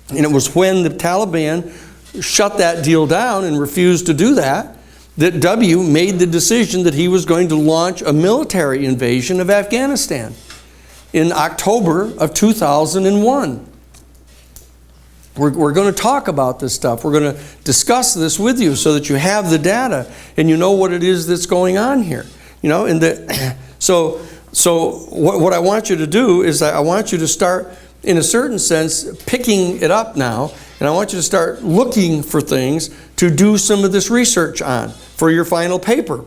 And it was when the Taliban shut that deal down and refused to do that, that W made the decision that he was going to launch a military invasion of Afghanistan in October of 2001. We're going to talk about this stuff. We're going to discuss this with you so that you have the data and you know what it is that's going on here. You know, and so what I want you to do is I want you to start, in a certain sense, picking it up now, and I want you to start looking for things to do some of this research on for your final paper.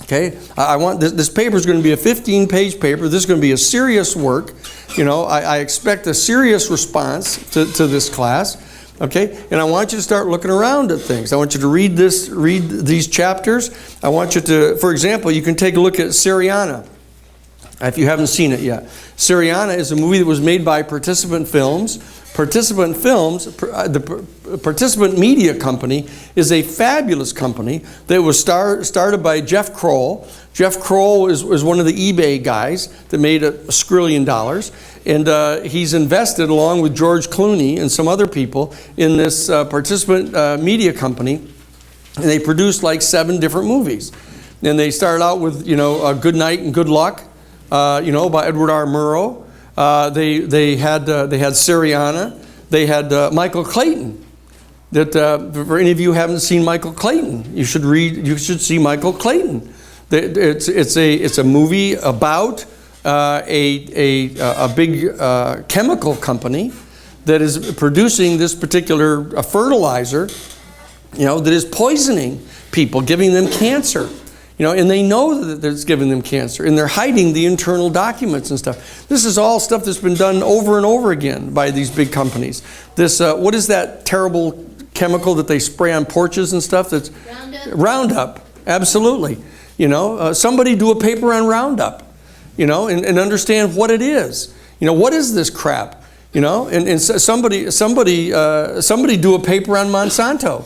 Okay, I want this paper is going to be a 15-page paper. This is going to be a serious work. You know, I expect a serious response to this class. Okay, and I want you to start looking around at things. I want you to read these chapters. I want you to, for example, you can take a look at Syriana, if you haven't seen it yet. Syriana is a movie that was made by Participant Films. Participant Films, the Participant Media Company, is a fabulous company that was started by Jeff Kroll. Jeff Kroll is one of the eBay guys that made $1 skrillion, and he's invested, along with George Clooney and some other people, in this Participant Media Company, and they produced like 7 different movies. And they started out with, you know, Good Night and Good Luck, you know, by Edward R. Murrow. They had Syriana. They had Michael Clayton. That for any of you who haven't seen Michael Clayton, you should see Michael Clayton. It's a movie about a big chemical company that is producing this particular fertilizer, you know, that is poisoning people, giving them cancer. You know, and they know that it's giving them cancer, and they're hiding the internal documents and stuff. This is all stuff that's been done over and over again by these big companies. This, what is that terrible chemical that they spray on porches and stuff? That's Roundup, absolutely. You know, somebody do a paper on Roundup, you know, and understand what it is. You know, what is this crap? You know, and somebody do a paper on Monsanto.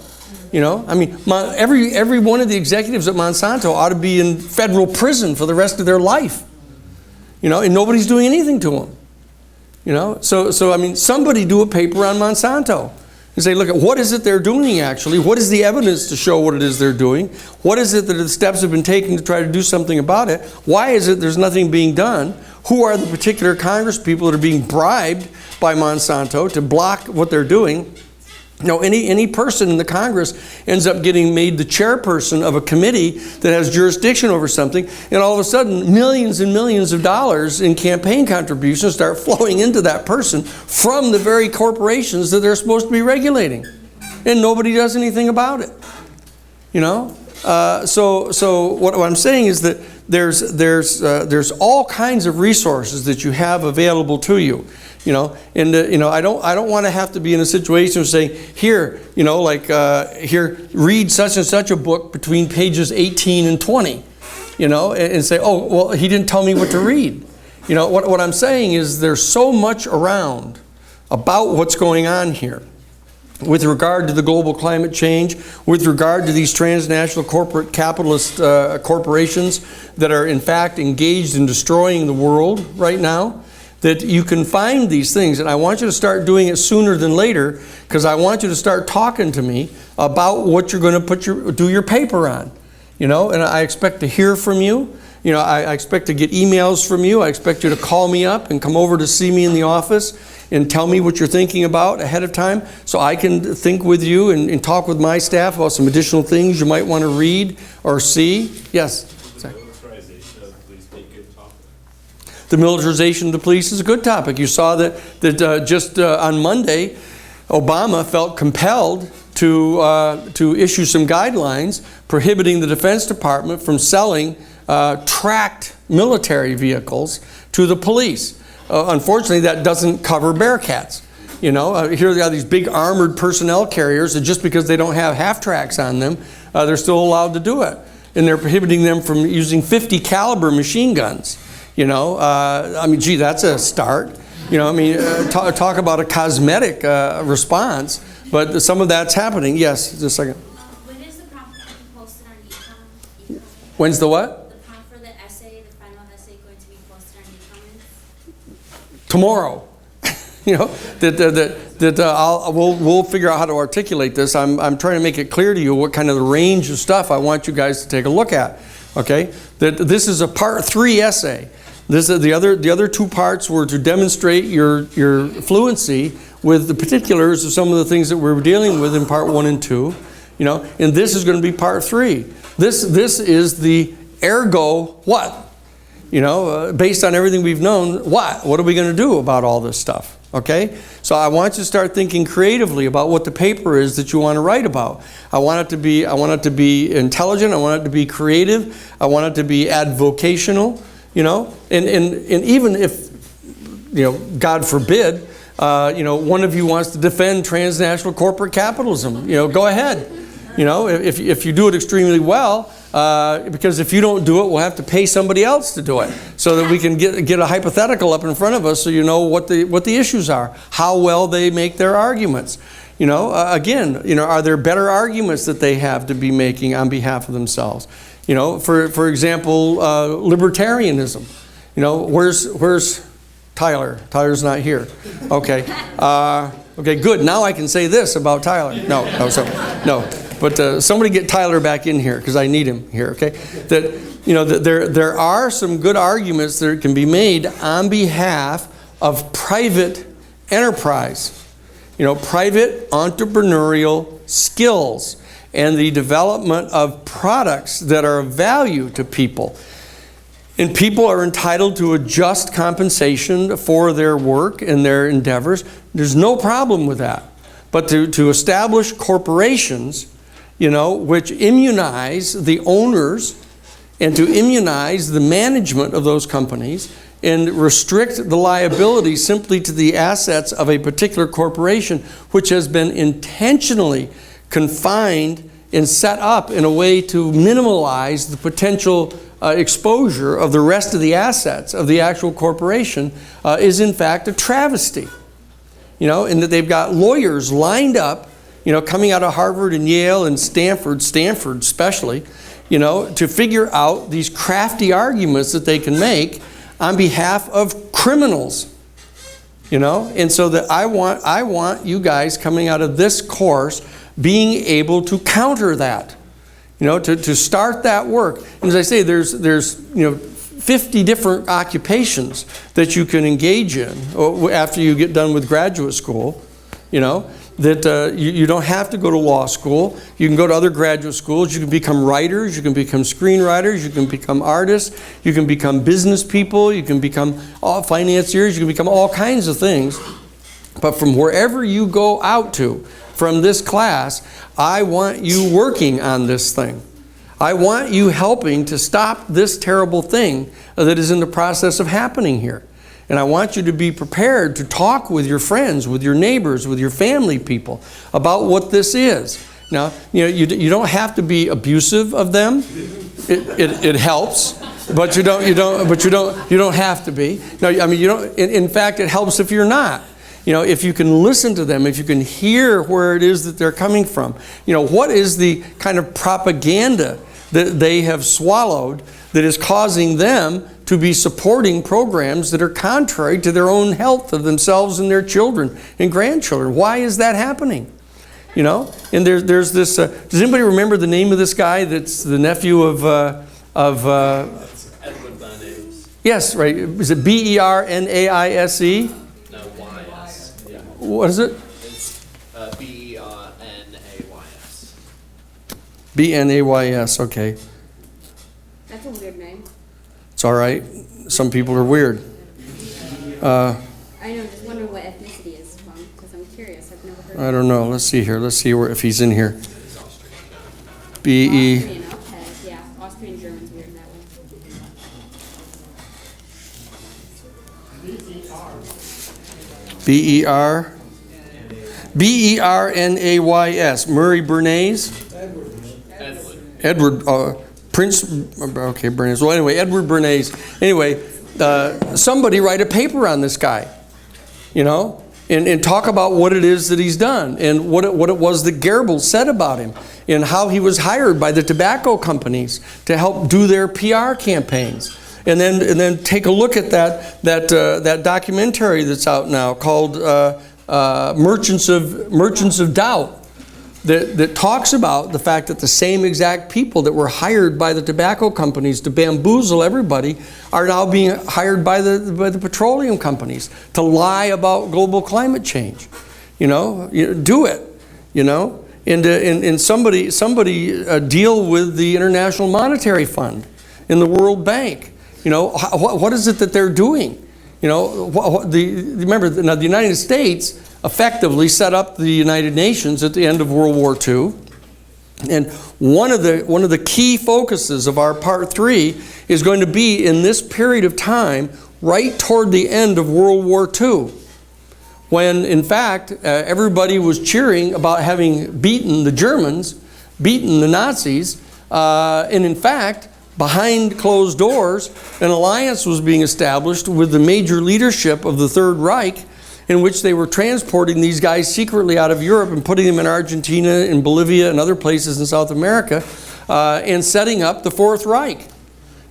You know, I mean, every one of the executives at Monsanto ought to be in federal prison for the rest of their life. You know, and nobody's doing anything to them. You know, so I mean, somebody do a paper on Monsanto and say, look at what is it they're doing actually? What is the evidence to show what it is they're doing? What is it that the steps have been taken to try to do something about it? Why is it there's nothing being done? Who are the particular Congress people that are being bribed by Monsanto to block what they're doing? You know, any person in the Congress ends up getting made the chairperson of a committee that has jurisdiction over something, and all of a sudden millions and millions of dollars in campaign contributions start flowing into that person from the very corporations that they're supposed to be regulating, and nobody does anything about it. You know, so what I'm saying is that there's all kinds of resources that you have available to you. You know, and you know, I don't want to have to be in a situation of saying, here, you know, like here, read such and such a book between pages 18 and 20, you know, and say, oh, well, he didn't tell me what to read. You know, what I'm saying is there's so much around about what's going on here with regard to the global climate change, with regard to these transnational corporate capitalist corporations that are in fact engaged in destroying the world right now, that you can find these things. And I want you to start doing it sooner than later, because I want you to start talking to me about what you're going to do your paper on. You know, and I expect to hear from you. You know, I expect to get emails from you. I expect you to call me up and come over to see me in the office and tell me what you're thinking about ahead of time so I can think with you and talk with my staff about some additional things you might want to read or see. Yes? The militarization of the police be a good topic? The militarization of the police is a good topic. You saw that just on Monday, Obama felt compelled to issue some guidelines prohibiting the Defense Department from selling tracked military vehicles to the police. Unfortunately, that doesn't cover Bearcats. You know, here they are, these big armored personnel carriers, and just because they don't have half-tracks on them, they're still allowed to do it. And they're prohibiting them from using 50 caliber machine guns. You know, I mean, gee, that's a start. You know, I mean, talk about a cosmetic response, but some of that's happening. Yes, just a second. When is the prompt going to be posted on ecom? When's the what? The prompt for the essay, the final essay, going to be posted on ecommons? Tomorrow. You know, we'll figure out how to articulate this. I'm trying to make it clear to you what kind of the range of stuff I want you guys to take a look at. Okay, that this is a part 3 essay. This is the other 2 parts were to demonstrate your fluency with the particulars of some of the things that we're dealing with in part 1 and 2. You know, and this is going to be part 3. This is the ergo what? You know, based on everything we've known, what are we going to do about all this stuff? Okay, so I want you to start thinking creatively about what the paper is that you want to write about. I want it to be intelligent. I want it to be creative. I want it to be advocational. You know, and even if, you know, God forbid, you know, one of you wants to defend transnational corporate capitalism, you know, go ahead. You know, if you do it extremely well, because if you don't do it, we'll have to pay somebody else to do it, so that we can get a hypothetical up in front of us, so you know what the issues are, how well they make their arguments. You know, again, you know, are there better arguments that they have to be making on behalf of themselves? You know, for example, libertarianism. You know, where's Tyler? Tyler's not here. Okay. Okay, good. Now I can say this about Tyler. No. But somebody get Tyler back in here, because I need him here. Okay. That, you know, that there are some good arguments that can be made on behalf of private enterprise. You know, private entrepreneurial skills and the development of products that are of value to people. And people are entitled to a just compensation for their work and their endeavors. There's no problem with that. But to establish corporations, you know, which immunize the owners and to immunize the management of those companies and restrict the liability simply to the assets of a particular corporation, which has been intentionally confined and set up in a way to minimize the potential exposure of the rest of the assets of the actual corporation, is in fact a travesty. You know, and that they've got lawyers lined up, you know, coming out of Harvard and Yale and Stanford especially, you know, to figure out these crafty arguments that they can make on behalf of criminals. You know, and so that I want you guys coming out of this course being able to counter that, you know, to start that work. And as I say, there's you know, 50 different occupations that you can engage in after you get done with graduate school. You know, that you don't have to go to law school. You can go to other graduate schools. You can become writers. You can become screenwriters. You can become artists. You can become business people. You can become financiers. You can become all kinds of things. But from wherever you go out to, from this class, I want you working on this thing. I want you helping to stop this terrible thing that is in the process of happening here. And I want you to be prepared to talk with your friends, with your neighbors, with your family people about what this is. Now, you know, you don't have to be abusive of them. It helps, but you don't have to be. No, I mean, you don't. In fact, it helps if you're not. You know, if you can listen to them, if you can hear where it is that they're coming from. You know, what is the kind of propaganda that they have swallowed that is causing them to be supporting programs that are contrary to their own health of themselves and their children and grandchildren? Why is that happening? You know, and there's this. Does anybody remember the name of this guy that's the nephew of Yes, right. Is it BERNAISE? No, YS. Yeah. What is it? It's BERNAYS. BNAYS, okay. That's a weird name. It's all right. Some people are weird. I know, just wondering what ethnicity is from, because I'm curious. I've never heard I don't know. Let's see here. Let's see if he's in here. BE. Austrian, okay, yeah. Austrian German's weird in that way. BER. BERNAYS. Murray Bernays. Edward. Prince. Okay, Bernays. Well, anyway, Edward Bernays. Anyway, somebody write a paper on this guy, you know, and talk about what it is that he's done and what it was that Goebbels said about him and how he was hired by the tobacco companies to help do their PR campaigns. And then take a look at that documentary that's out now called Merchants of Doubt, that talks about the fact that the same exact people that were hired by the tobacco companies to bamboozle everybody are now being hired by the petroleum companies to lie about global climate change. You know, do it. You know, and somebody deal with the International Monetary Fund and the World Bank. You know, what is it that they're doing? You know, remember, now the United States effectively set up the United Nations at the end of World War II. And one of the key focuses of our Part 3 is going to be in this period of time right toward the end of World War II, when, in fact, everybody was cheering about having beaten the Germans, beaten the Nazis, and in fact, behind closed doors, an alliance was being established with the major leadership of the Third Reich, in which they were transporting these guys secretly out of Europe and putting them in Argentina and Bolivia and other places in South America, and setting up the Fourth Reich.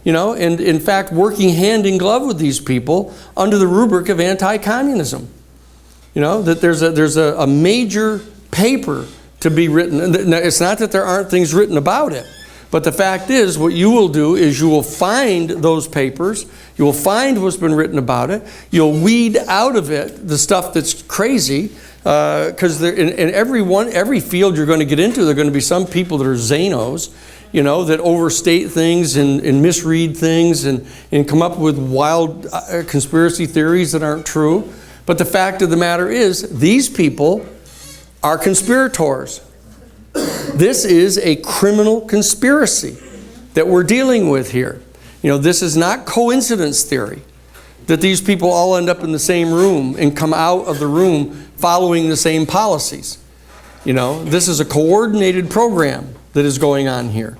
You know, and in fact, working hand in glove with these people under the rubric of anti-communism. You know, that there's a major paper to be written. Now, it's not that there aren't things written about it. But the fact is, what you will do is you will find those papers, you will find what's been written about it, you'll weed out of it the stuff that's crazy, because in every field you're going to get into, there are going to be some people that are Zanos, you know, that overstate things and misread things and come up with wild conspiracy theories that aren't true. But the fact of the matter is, these people are conspirators. This is a criminal conspiracy that we're dealing with here. You know, this is not coincidence theory, that these people all end up in the same room and come out of the room following the same policies. You know, this is a coordinated program that is going on here.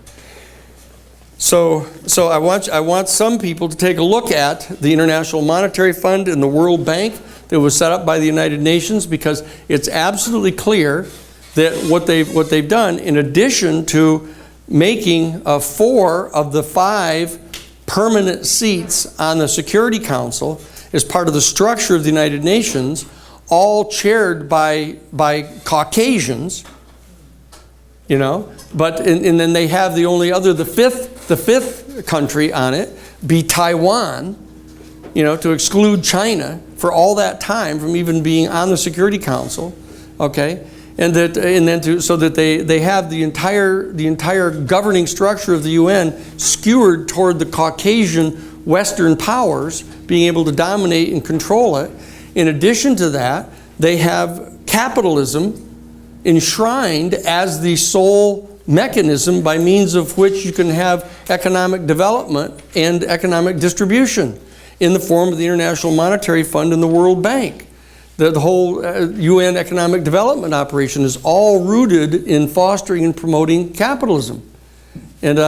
So I want some people to take a look at the International Monetary Fund and the World Bank that was set up by the United Nations, because it's absolutely clear that what they've done, in addition to making 4 of the 5 permanent seats on the Security Council as part of the structure of the United Nations, all chaired by Caucasians, you know, but and then they have the fifth country on it be Taiwan, you know, to exclude China for all that time from even being on the Security Council, okay? So that they have the entire governing structure of the UN skewered toward the Caucasian Western powers being able to dominate and control it. In addition to that, they have capitalism enshrined as the sole mechanism by means of which you can have economic development and economic distribution in the form of the International Monetary Fund and the World Bank. The whole UN economic development operation is all rooted in fostering and promoting capitalism and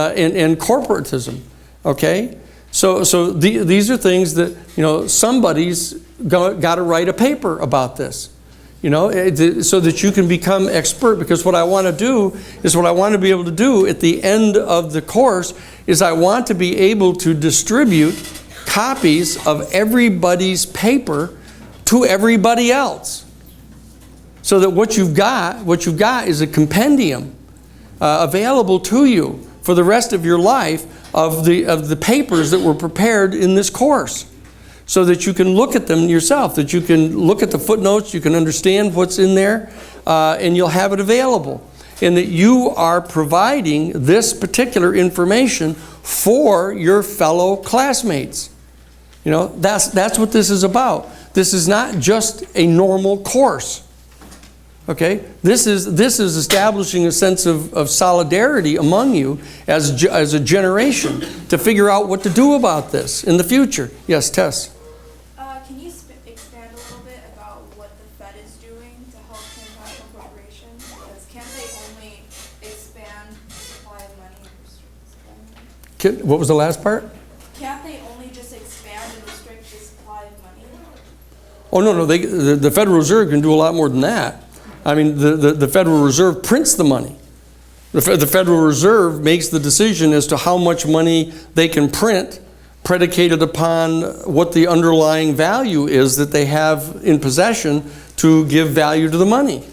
corporatism. Okay, so these are things that, you know, somebody's got to write a paper about this, you know, so that you can become expert. Because what I want to do is, what I want to be able to do at the end of the course is, I want to be able to distribute copies of everybody's paper to everybody else, so that what you've got is a compendium available to you for the rest of your life of the papers that were prepared in this course, so that you can look at them yourself, that you can look at the footnotes, you can understand what's in there, and you'll have it available. And that you are providing this particular information for your fellow classmates. You know, that's what this is about. This is not just a normal course. Okay? This is establishing a sense of solidarity among you as a generation to figure out what to do about this in the future. Yes, Tess? Can you expand a little bit about what the Fed is doing to help transnational corporations? Because can't they only expand the supply of money and restrict the supply of money? What was the last part? Can't they only just expand and restrict the supply of money? Oh, no, the Federal Reserve can do a lot more than that. I mean, the Federal Reserve prints the money. The Federal Reserve makes the decision as to how much money they can print, predicated upon what the underlying value is that they have in possession to give value to the money.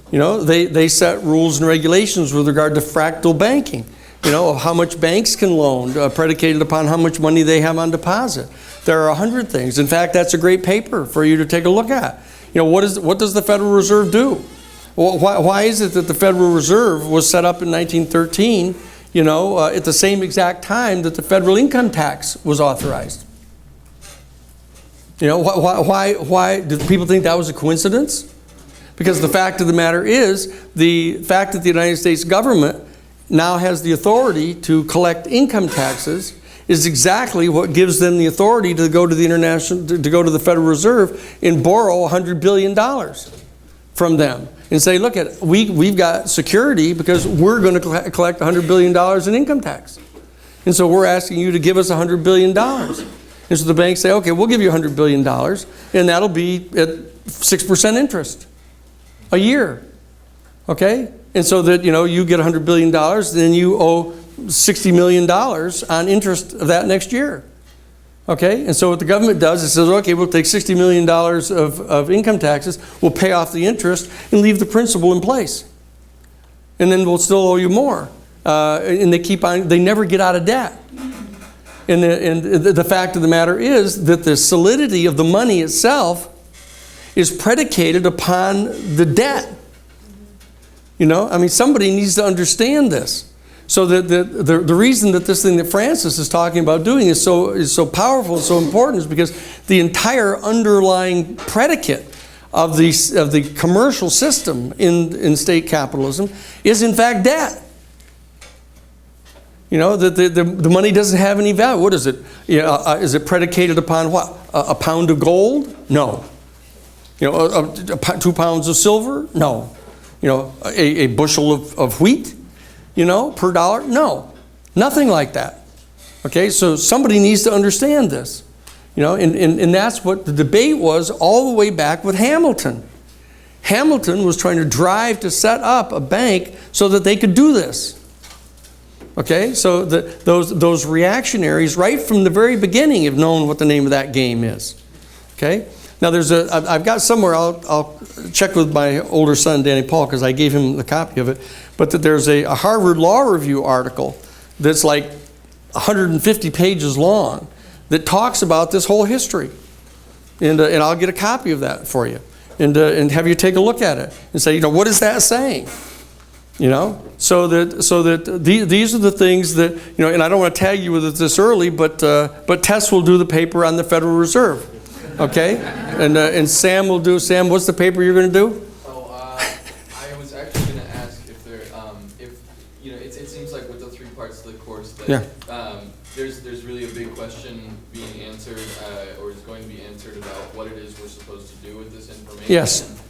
You know, they set rules and regulations with regard to fractal banking, you know, of how much banks can loan, predicated upon how much money they have on deposit. There are 100 things. In fact, that's a great paper for you to take a look at. You know, what does the Federal Reserve do? Well, why is it that the Federal Reserve was set up in 1913, you know, at the same exact time that the federal income tax was authorized? You know, why do people think that was a coincidence? Because the fact of the matter is, the fact that the United States government now has the authority to collect income taxes is exactly what gives them the authority to go to the Federal Reserve and borrow $100 billion from them and say, look, we've got security because we're going to collect $100 billion in income tax. And so we're asking you to give us $100 billion. And so the banks say, okay, we'll give you $100 billion, and that'll be at 6% interest a year. Okay? And so that, you know, you get $100 billion, then you owe $60 million on interest of that next year. Okay? And so what the government does is says, okay, we'll take $60 million of income taxes, we'll pay off the interest, and leave the principal in place. And then we'll still owe you more. And they keep on, they never get out of debt. And the fact of the matter is that the solidity of the money itself is predicated upon the debt. You know, I mean, somebody needs to understand this. So the reason that this thing that Francis is talking about doing is so powerful and so important is because the entire underlying predicate of the commercial system in state capitalism is in fact debt. You know, the money doesn't have any value. What is it? You know, is it predicated upon what? A pound of gold? No. You know, 2 pounds of silver? No. You know, a bushel of wheat? You know, per dollar? No, nothing like that. Okay, so somebody needs to understand this. You know, and that's what the debate was all the way back with Hamilton. Hamilton was trying to drive to set up a bank so that they could do this. Okay, so those reactionaries right from the very beginning have known what the name of that game is. Okay, now I've got somewhere, I'll check with my older son, Danny Paul, because I gave him the copy of it, but that there's a Harvard Law Review article that's like 150 pages long that talks about this whole history. And I'll get a copy of that for you and have you take a look at it and say, you know, what is that saying? You know, so that these are the things that, you know, and I don't want to tag you with it this early, but Tess will do the paper on the Federal Reserve. Okay, and Sam will do. Sam, what's the paper you're going to do? Oh, I was actually going to ask if there, if you know, it seems like with the 3 parts of the course that there's really a big question being answered, or is going to be answered about what it is we're supposed to do with this information. Yes.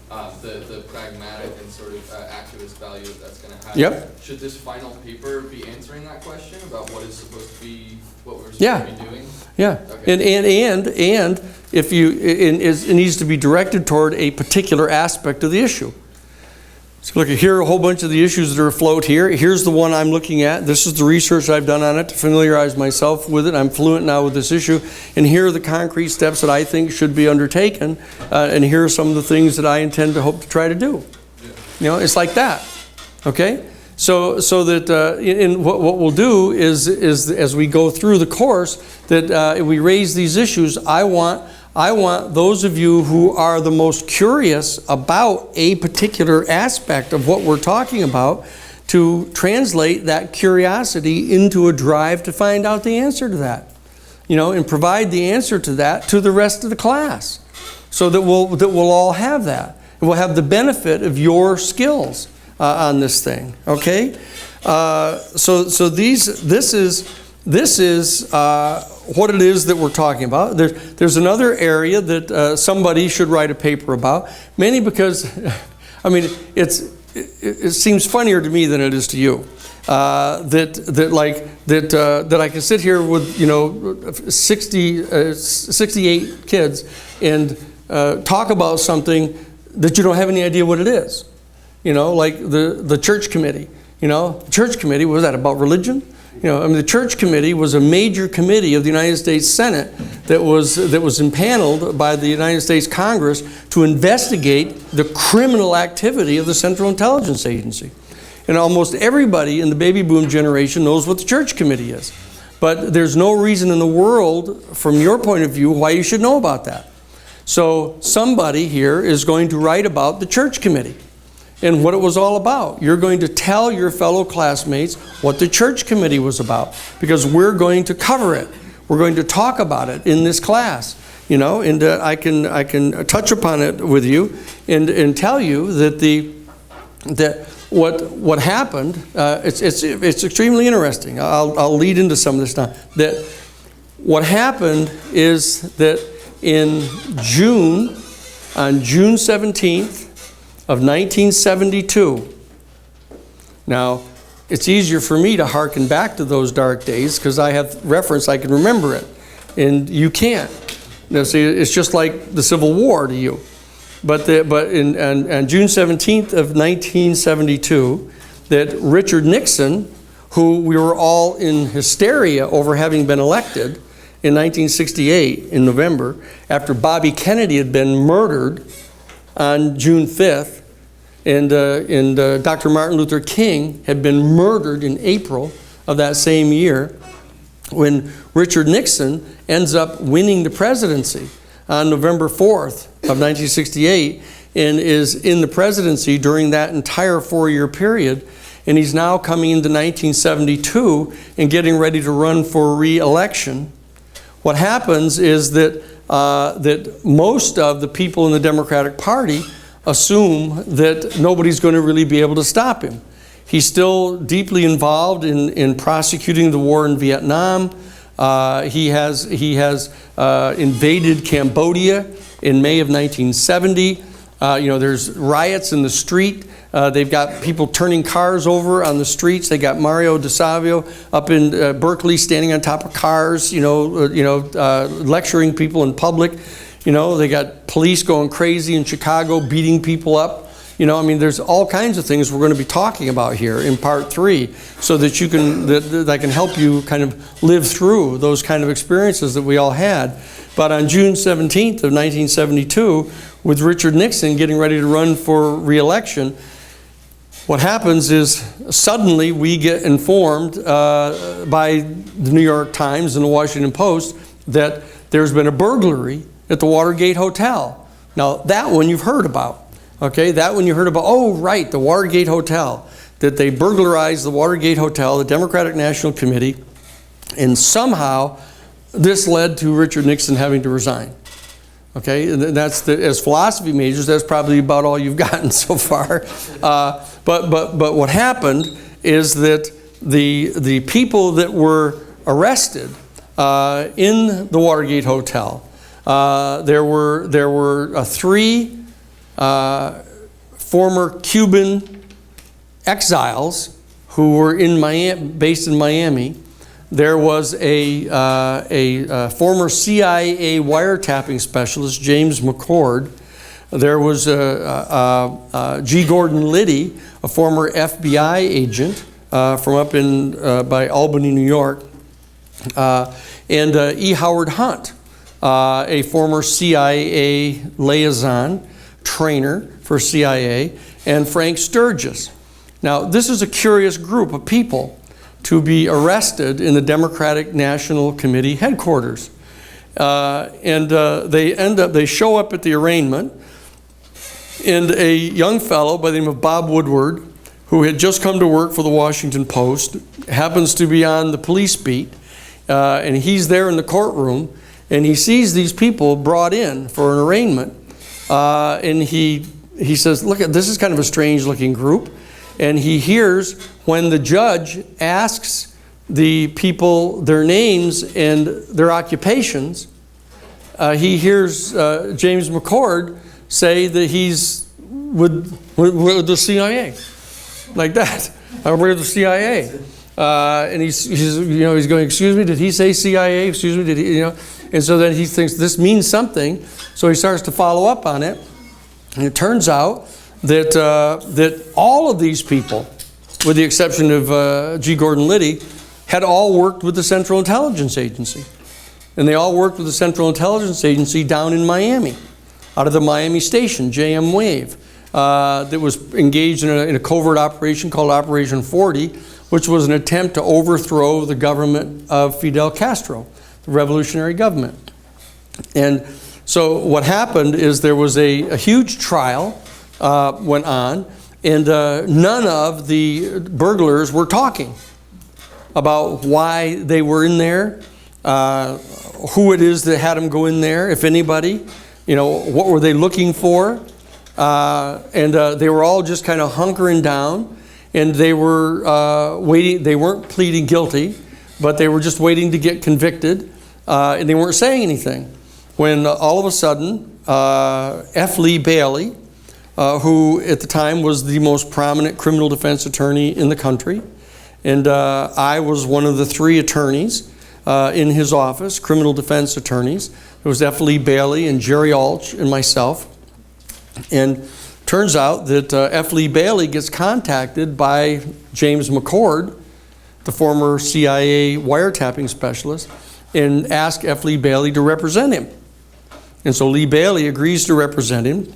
The pragmatic and sort of activist value that's going to have. Yep. Should this final paper be answering that question about what is supposed to be, what we're supposed to be doing? Yeah. Okay. And if it needs to be directed toward a particular aspect of the issue. So look, here are a whole bunch of the issues that are afloat here. Here's the one I'm looking at. This is the research I've done on it to familiarize myself with it. I'm fluent now with this issue. And here are the concrete steps that I think should be undertaken. And here are some of the things that I intend to hope to try to do. You know, it's like that. Okay? So that what we'll do is as we go through the course, that we raise these issues. I want those of you who are the most curious about a particular aspect of what we're talking about to translate that curiosity into a drive to find out the answer to that, and provide the answer to that to the rest of the class, so that we'll all have that, and we'll have the benefit of your skills on this thing. Okay, so this is what it is that we're talking about. There's another area that somebody should write a paper about, mainly because, I mean, it seems funnier to me than it is to you. That I can sit here with 68 kids and talk about something that you don't have any idea what it is. Like the church committee. The church committee, was that about religion? The church committee was a major committee of the United States Senate that was impaneled by the United States Congress to investigate the criminal activity of the Central Intelligence Agency. And almost everybody in the baby boom generation knows what the church committee is. But there's no reason in the world, from your point of view, why you should know about that. So somebody here is going to write about the church committee and what it was all about. You're going to tell your fellow classmates what the church committee was about, because we're going to cover it. We're going to talk about it in this class, and I can touch upon it with you and tell you that what happened. It's extremely interesting. I'll lead into some of this now. That what happened is that on June 17th. Of 1972. Now, it's easier for me to hearken back to those dark days because I have reference, I can remember it, and you can't. See, it's just like the Civil War to you. But on June 17th of 1972, that Richard Nixon, who we were all in hysteria over having been elected in 1968 in November, after Bobby Kennedy had been murdered on June 5th, and Dr. Martin Luther King had been murdered in April of that same year, when Richard Nixon ends up winning the presidency on November 4th of 1968 and is in the presidency during that entire 4-year period. And he's now coming into 1972 and getting ready to run for re-election. What happens is that most of the people in the Democratic Party assume that nobody's going to really be able to stop him. He's still deeply involved in prosecuting the war in Vietnam. He has invaded Cambodia in May of 1970. There's riots in the street. They've got people turning cars over on the streets. They got Mario DeSavio up in Berkeley standing on top of cars, lecturing people in public. They got police going crazy in Chicago, beating people up. There's all kinds of things we're going to be talking about here in part 3, so that you can that can help you kind of live through those kind of experiences that we all had. But on June 17th of 1972, with Richard Nixon getting ready to run for re-election, what happens is suddenly we get informed by the New York Times and the Washington Post that there's been a burglary at the Watergate Hotel. Now, that one you've heard about. Okay, that one you heard about. Oh, right, the Watergate Hotel. That they burglarized the Watergate Hotel, the Democratic National Committee, and somehow this led to Richard Nixon having to resign. Okay, and that's as philosophy majors, that's probably about all you've gotten so far. But what happened is that the people that were arrested in the Watergate Hotel, there were 3 former Cuban exiles who were based in Miami. There was a former CIA wiretapping specialist, James McCord. There was G. Gordon Liddy, a former FBI agent from up by Albany, New York, and E. Howard Hunt, a former CIA liaison trainer for CIA, and Frank Sturgis. Now, this is a curious group of people to be arrested in the Democratic National Committee headquarters. They show up at the arraignment, and a young fellow by the name of Bob Woodward, who had just come to work for the Washington Post, happens to be on the police beat, and he's there in the courtroom, and he sees these people brought in for an arraignment, and he says, look, this is kind of a strange looking group. And he hears when the judge asks the people their names and their occupations, he hears James McCord say that he's with the CIA, like that. I'm with the CIA, and he's going, excuse me, did he say CIA? Excuse me, did he? And so then he thinks this means something, so he starts to follow up on it, and it turns out that all of these people, with the exception of G. Gordon Liddy, had all worked with the Central Intelligence Agency. And they all worked with the Central Intelligence Agency down in Miami, out of the Miami station, JM Wave, that was engaged in a covert operation called Operation 40, which was an attempt to overthrow the government of Fidel Castro, the revolutionary government. And so what happened is there was a huge trial went on, and none of the burglars were talking about why they were in there, who it is that had them go in there, if anybody, what were they looking for, and they were all just kind of hunkering down, and they were waiting. They weren't pleading guilty, but they were just waiting to get convicted, and they weren't saying anything. When all of a sudden, F. Lee Bailey, who at the time was the most prominent criminal defense attorney in the country. And I was one of the 3 attorneys in his office, criminal defense attorneys. It was F. Lee Bailey and Jerry Alch and myself. And turns out that F. Lee Bailey gets contacted by James McCord, the former CIA wiretapping specialist, and asks F. Lee Bailey to represent him. And so Lee Bailey agrees to represent him.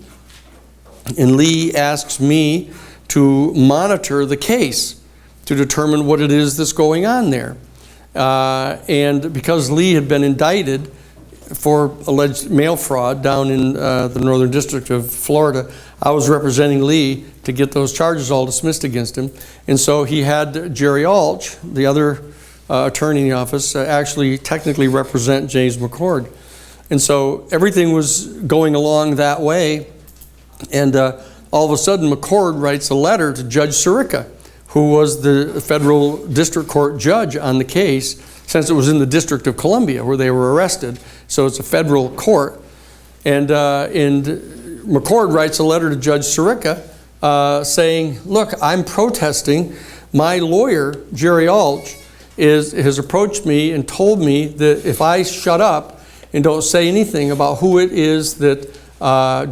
And Lee asks me to monitor the case to determine what it is that's going on there. And because Lee had been indicted for alleged mail fraud down in the Northern District of Florida, I was representing Lee to get those charges all dismissed against him. And so he had Jerry Alch, the other attorney in the office, actually technically represent James McCord. And so everything was going along that way. And all of a sudden, McCord writes a letter to Judge Sirica, who was the federal district court judge on the case, since it was in the District of Columbia where they were arrested. So it's a federal court. And McCord writes a letter to Judge Sirica saying, look, I'm protesting. My lawyer, Jerry Alch, has approached me and told me that if I shut up and don't say anything about who it is that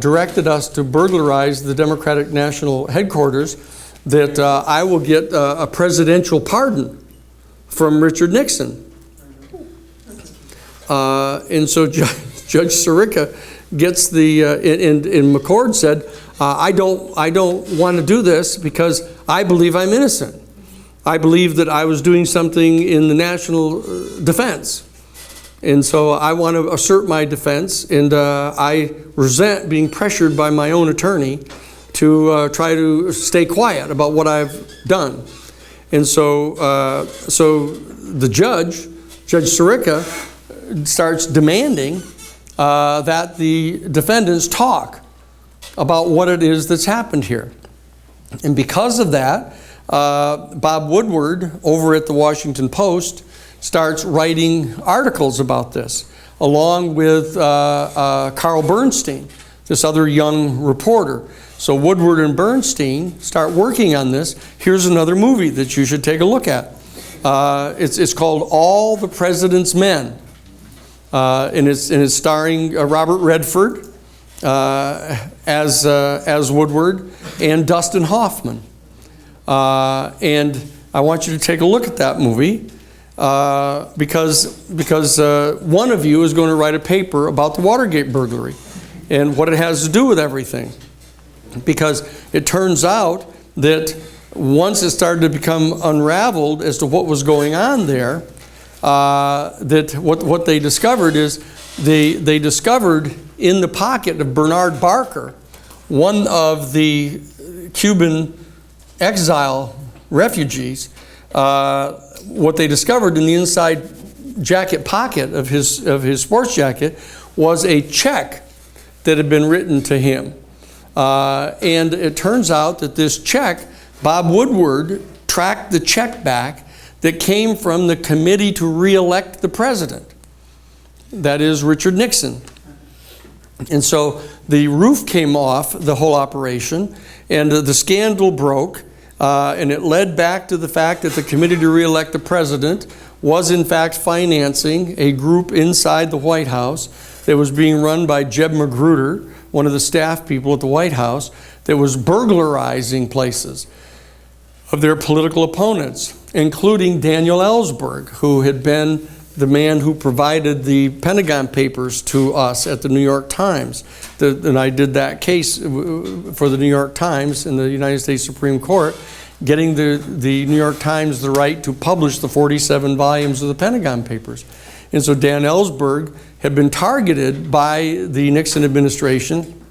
directed us to burglarize the Democratic National Headquarters, that I will get a presidential pardon from Richard Nixon. And so Judge Sirica gets and McCord said, I don't want to do this because I believe I'm innocent. I believe that I was doing something in the national defense. And so I want to assert my defense, and I resent being pressured by my own attorney to try to stay quiet about what I've done. And so the Judge Sirica, starts demanding that the defendants talk about what it is that's happened here. And because of that, Bob Woodward over at the Washington Post starts writing articles about this, along with Carl Bernstein, this other young reporter. So Woodward and Bernstein start working on this. Here's another movie that you should take a look at. It's called All the President's Men. And it's starring Robert Redford as Woodward and Dustin Hoffman. And I want you to take a look at that movie because one of you is going to write a paper about the Watergate burglary and what it has to do with everything. Because it turns out that once it started to become unraveled as to what was going on there, that what they discovered is they discovered in the pocket of Bernard Barker, one of the Cuban exile refugees, what they discovered in the inside jacket pocket of his sports jacket was a check that had been written to him. And it turns out that this check, Bob Woodward tracked the check back that came from the committee to re-elect the president. That is Richard Nixon. And so the roof came off the whole operation, and the scandal broke, and it led back to the fact that the committee to re-elect the president was in fact financing a group inside the White House that was being run by Jeb Magruder, one of the staff people at the White House, that was burglarizing places of their political opponents, including Daniel Ellsberg, who had been the man who provided the Pentagon Papers to us at the New York Times. And I did that case for the New York Times in the United States Supreme Court, getting the New York Times the right to publish the 47 volumes of the Pentagon Papers. And so Dan Ellsberg had been targeted by the Nixon administration,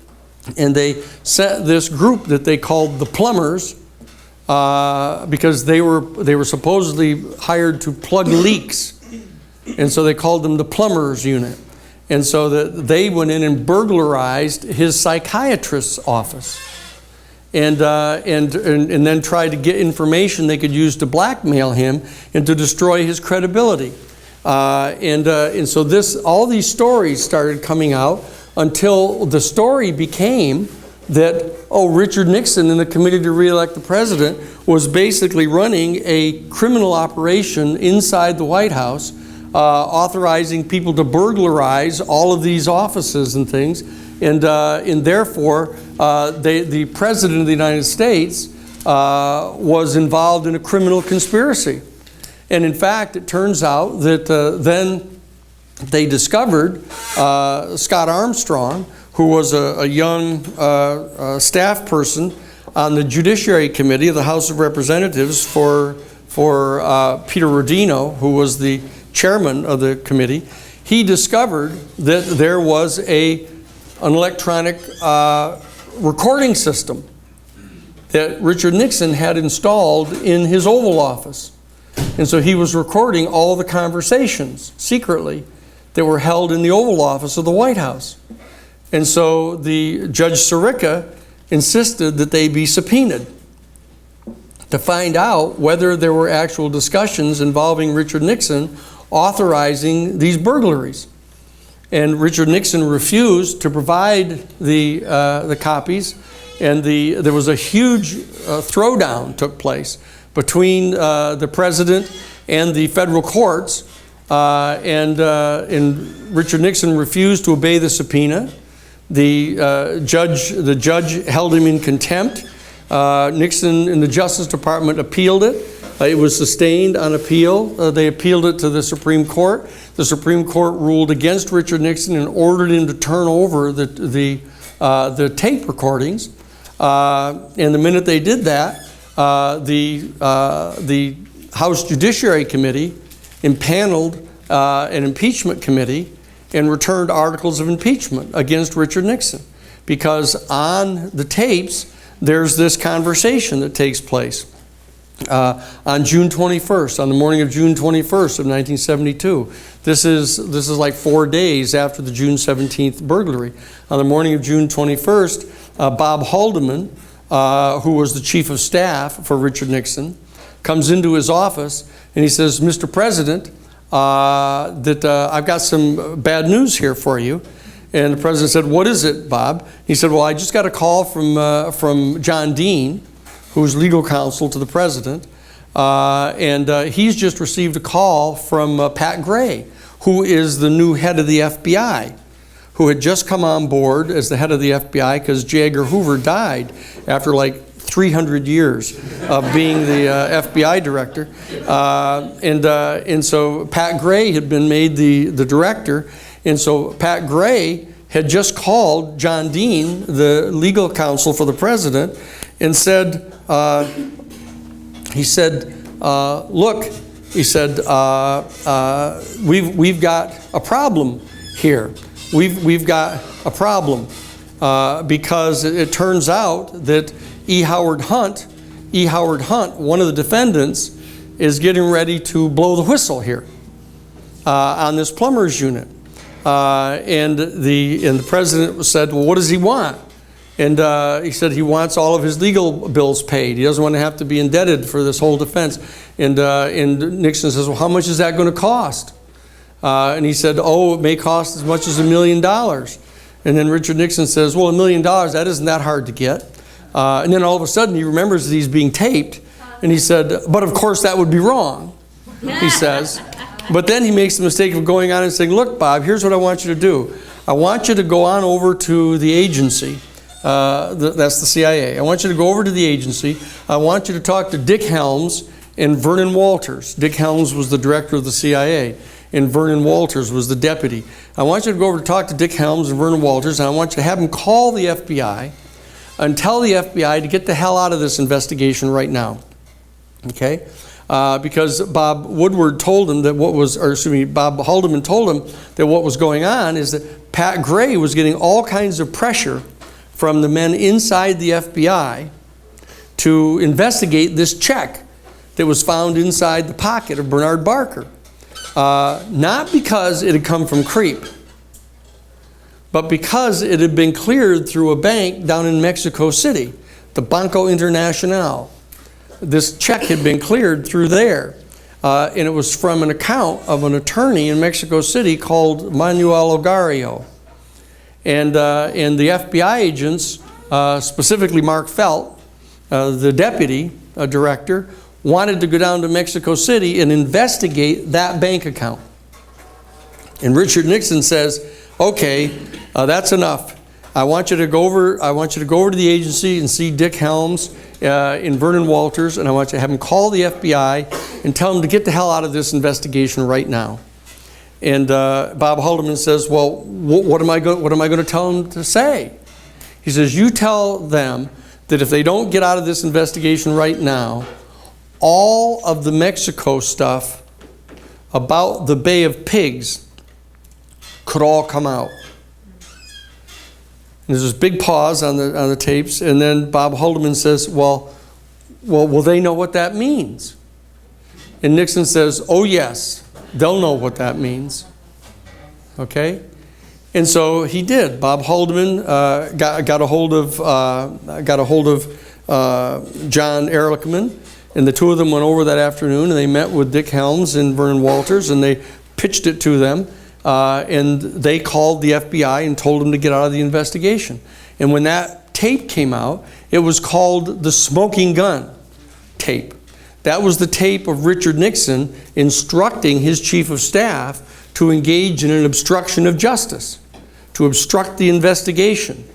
and they sent this group that they called the Plumbers, because they were supposedly hired to plug leaks. And so they called them the Plumbers Unit. And so that they went in and burglarized his psychiatrist's office, and then tried to get information they could use to blackmail him and to destroy his credibility. And so all these stories started coming out until the story became that, Richard Nixon and the committee to re-elect the president was basically running a criminal operation inside the White House, authorizing people to burglarize all of these offices and things, and therefore the president of the United States was involved in a criminal conspiracy. And in fact, it turns out that then they discovered Scott Armstrong, who was a young staff person on the Judiciary Committee of the House of Representatives for Peter Rodino, who was the chairman of the committee. He discovered that there was an electronic recording system that Richard Nixon had installed in his Oval Office. And so he was recording all the conversations secretly that were held in the Oval Office of the White House. And so the Judge Sirica insisted that they be subpoenaed to find out whether there were actual discussions involving Richard Nixon authorizing these burglaries. And Richard Nixon refused to provide the copies, and there was a huge throwdown took place between the president and the federal courts, and Richard Nixon refused to obey the subpoena. The judge held him in contempt. Nixon and the Justice Department appealed it. It was sustained on appeal. They appealed it to the Supreme Court. The Supreme Court ruled against Richard Nixon and ordered him to turn over the tape recordings. And the minute they did that, the House Judiciary Committee impaneled an impeachment committee and returned articles of impeachment against Richard Nixon, because on the tapes there's this conversation that takes place on June 21st, on the morning of June 21st of 1972. This is like 4 days after the June 17th burglary. On the morning of June 21st, Bob Haldeman, who was the chief of staff for Richard Nixon, comes into his office and he says, "Mr. President, I've got some bad news here for you." And the president said, "What is it, Bob?" He said, "Well, I just got a call from John Dean, who's legal counsel to the president, and he's just received a call from Pat Gray, who is the new head of the FBI, who had just come on board as the head of the FBI because J. Edgar Hoover died after like 300 years of being the FBI director. And so Pat Gray had been made the director. And so Pat Gray had just called John Dean, the legal counsel for the president, and said, he said, look, he said, we've got a problem here. We've got a problem because it turns out that E. Howard Hunt, one of the defendants, is getting ready to blow the whistle here on this plumber's unit. And the president said, well, what does he want? And he said he wants all of his legal bills paid. He doesn't want to have to be indebted for this whole defense. And Nixon says, well, how much is that going to cost? And he said, oh, it may cost as much as $1 million. And then Richard Nixon says, well, $1 million, that isn't that hard to get. And then all of a sudden he remembers that he's being taped. And he said, but of course that would be wrong, he says. But then he makes the mistake of going on and saying, look, Bob, here's what I want you to do. I want you to go on over to the agency. That's the CIA. I want you to go over to the agency. I want you to talk to Dick Helms and Vernon Walters. Dick Helms was the director of the CIA, and Vernon Walters was the deputy. I want you to go over to talk to Dick Helms and Vernon Walters, and I want you to have them call the FBI and tell the FBI to get the hell out of this investigation right now. Okay? Because Bob Woodward told him that Bob Haldeman told him that what was going on is that Pat Gray was getting all kinds of pressure from the men inside the FBI to investigate this check that was found inside the pocket of Bernard Barker. Not because it had come from Creep, but because it had been cleared through a bank down in Mexico City, the Banco Internacional. This check had been cleared through there, and it was from an account of an attorney in Mexico City called Manuel Ogario. And the FBI agents, specifically Mark Felt, the deputy director, wanted to go down to Mexico City and investigate that bank account. And Richard Nixon says, okay, that's enough. I want you to go over to the agency and see Dick Helms and Vernon Walters, and I want you to have them call the FBI and tell them to get the hell out of this investigation right now. And Bob Haldeman says, well, what am I going to tell them to say? He says, you tell them that if they don't get out of this investigation right now, all of the Mexico stuff about the Bay of Pigs could all come out. And there's this big pause on the tapes, and then Bob Haldeman says, well, will they know what that means? And Nixon says, oh yes, they'll know what that means. Okay? And so he did. Bob Haldeman got a hold of John Ehrlichman, and the two of them went over that afternoon, and they met with Dick Helms and Vernon Walters, and they pitched it to them, and they called the FBI and told them to get out of the investigation. And when that tape came out, it was called the smoking gun tape. That was the tape of Richard Nixon instructing his chief of staff to engage in an obstruction of justice, to obstruct the investigation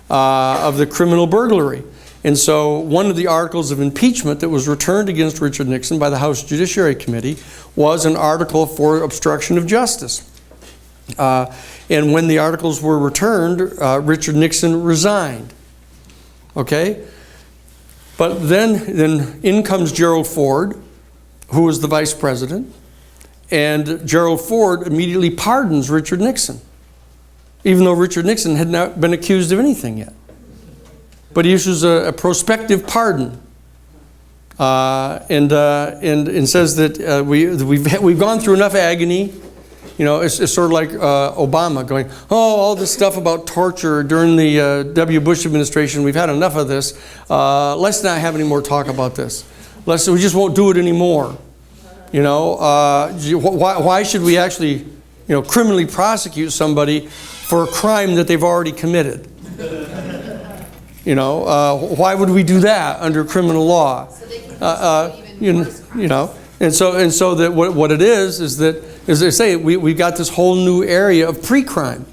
of the criminal burglary. And so one of the articles of impeachment that was returned against Richard Nixon by the House Judiciary Committee was an article for obstruction of justice. And when the articles were returned, Richard Nixon resigned. Okay? But then in comes Gerald Ford, who was the vice president, and Gerald Ford immediately pardons Richard Nixon, even though Richard Nixon had not been accused of anything yet. But he issues a prospective pardon, and says that we've gone through enough agony. You know, it's sort of like Obama going, oh, all this stuff about torture during the W. Bush administration, we've had enough of this. Let's not have any more talk about this. We just won't do it anymore. You know, why should we actually, criminally prosecute somebody for a crime that they've already committed? Why would we do that under criminal law? So they can even worse crimes. And so that what it is that, as I say, we've got this whole new area of pre-crime,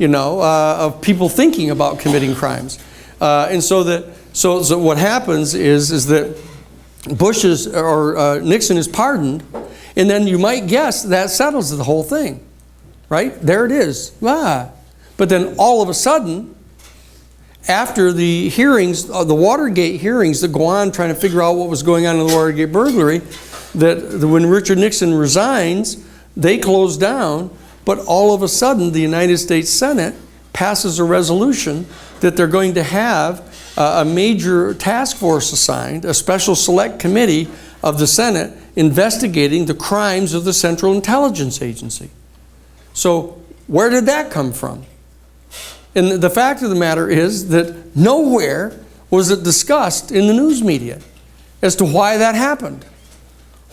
of people thinking about committing crimes. And so what happens is that Nixon is pardoned, and then you might guess that settles the whole thing, right? There it is. But then all of a sudden, after the hearings, the Watergate hearings that go on trying to figure out what was going on in the Watergate burglary, that when Richard Nixon resigns, they close down, but all of a sudden the United States Senate passes a resolution that they're going to have a major task force assigned, a special select committee of the Senate investigating the crimes of the Central Intelligence Agency. So where did that come from? And the fact of the matter is that nowhere was it discussed in the news media as to why that happened.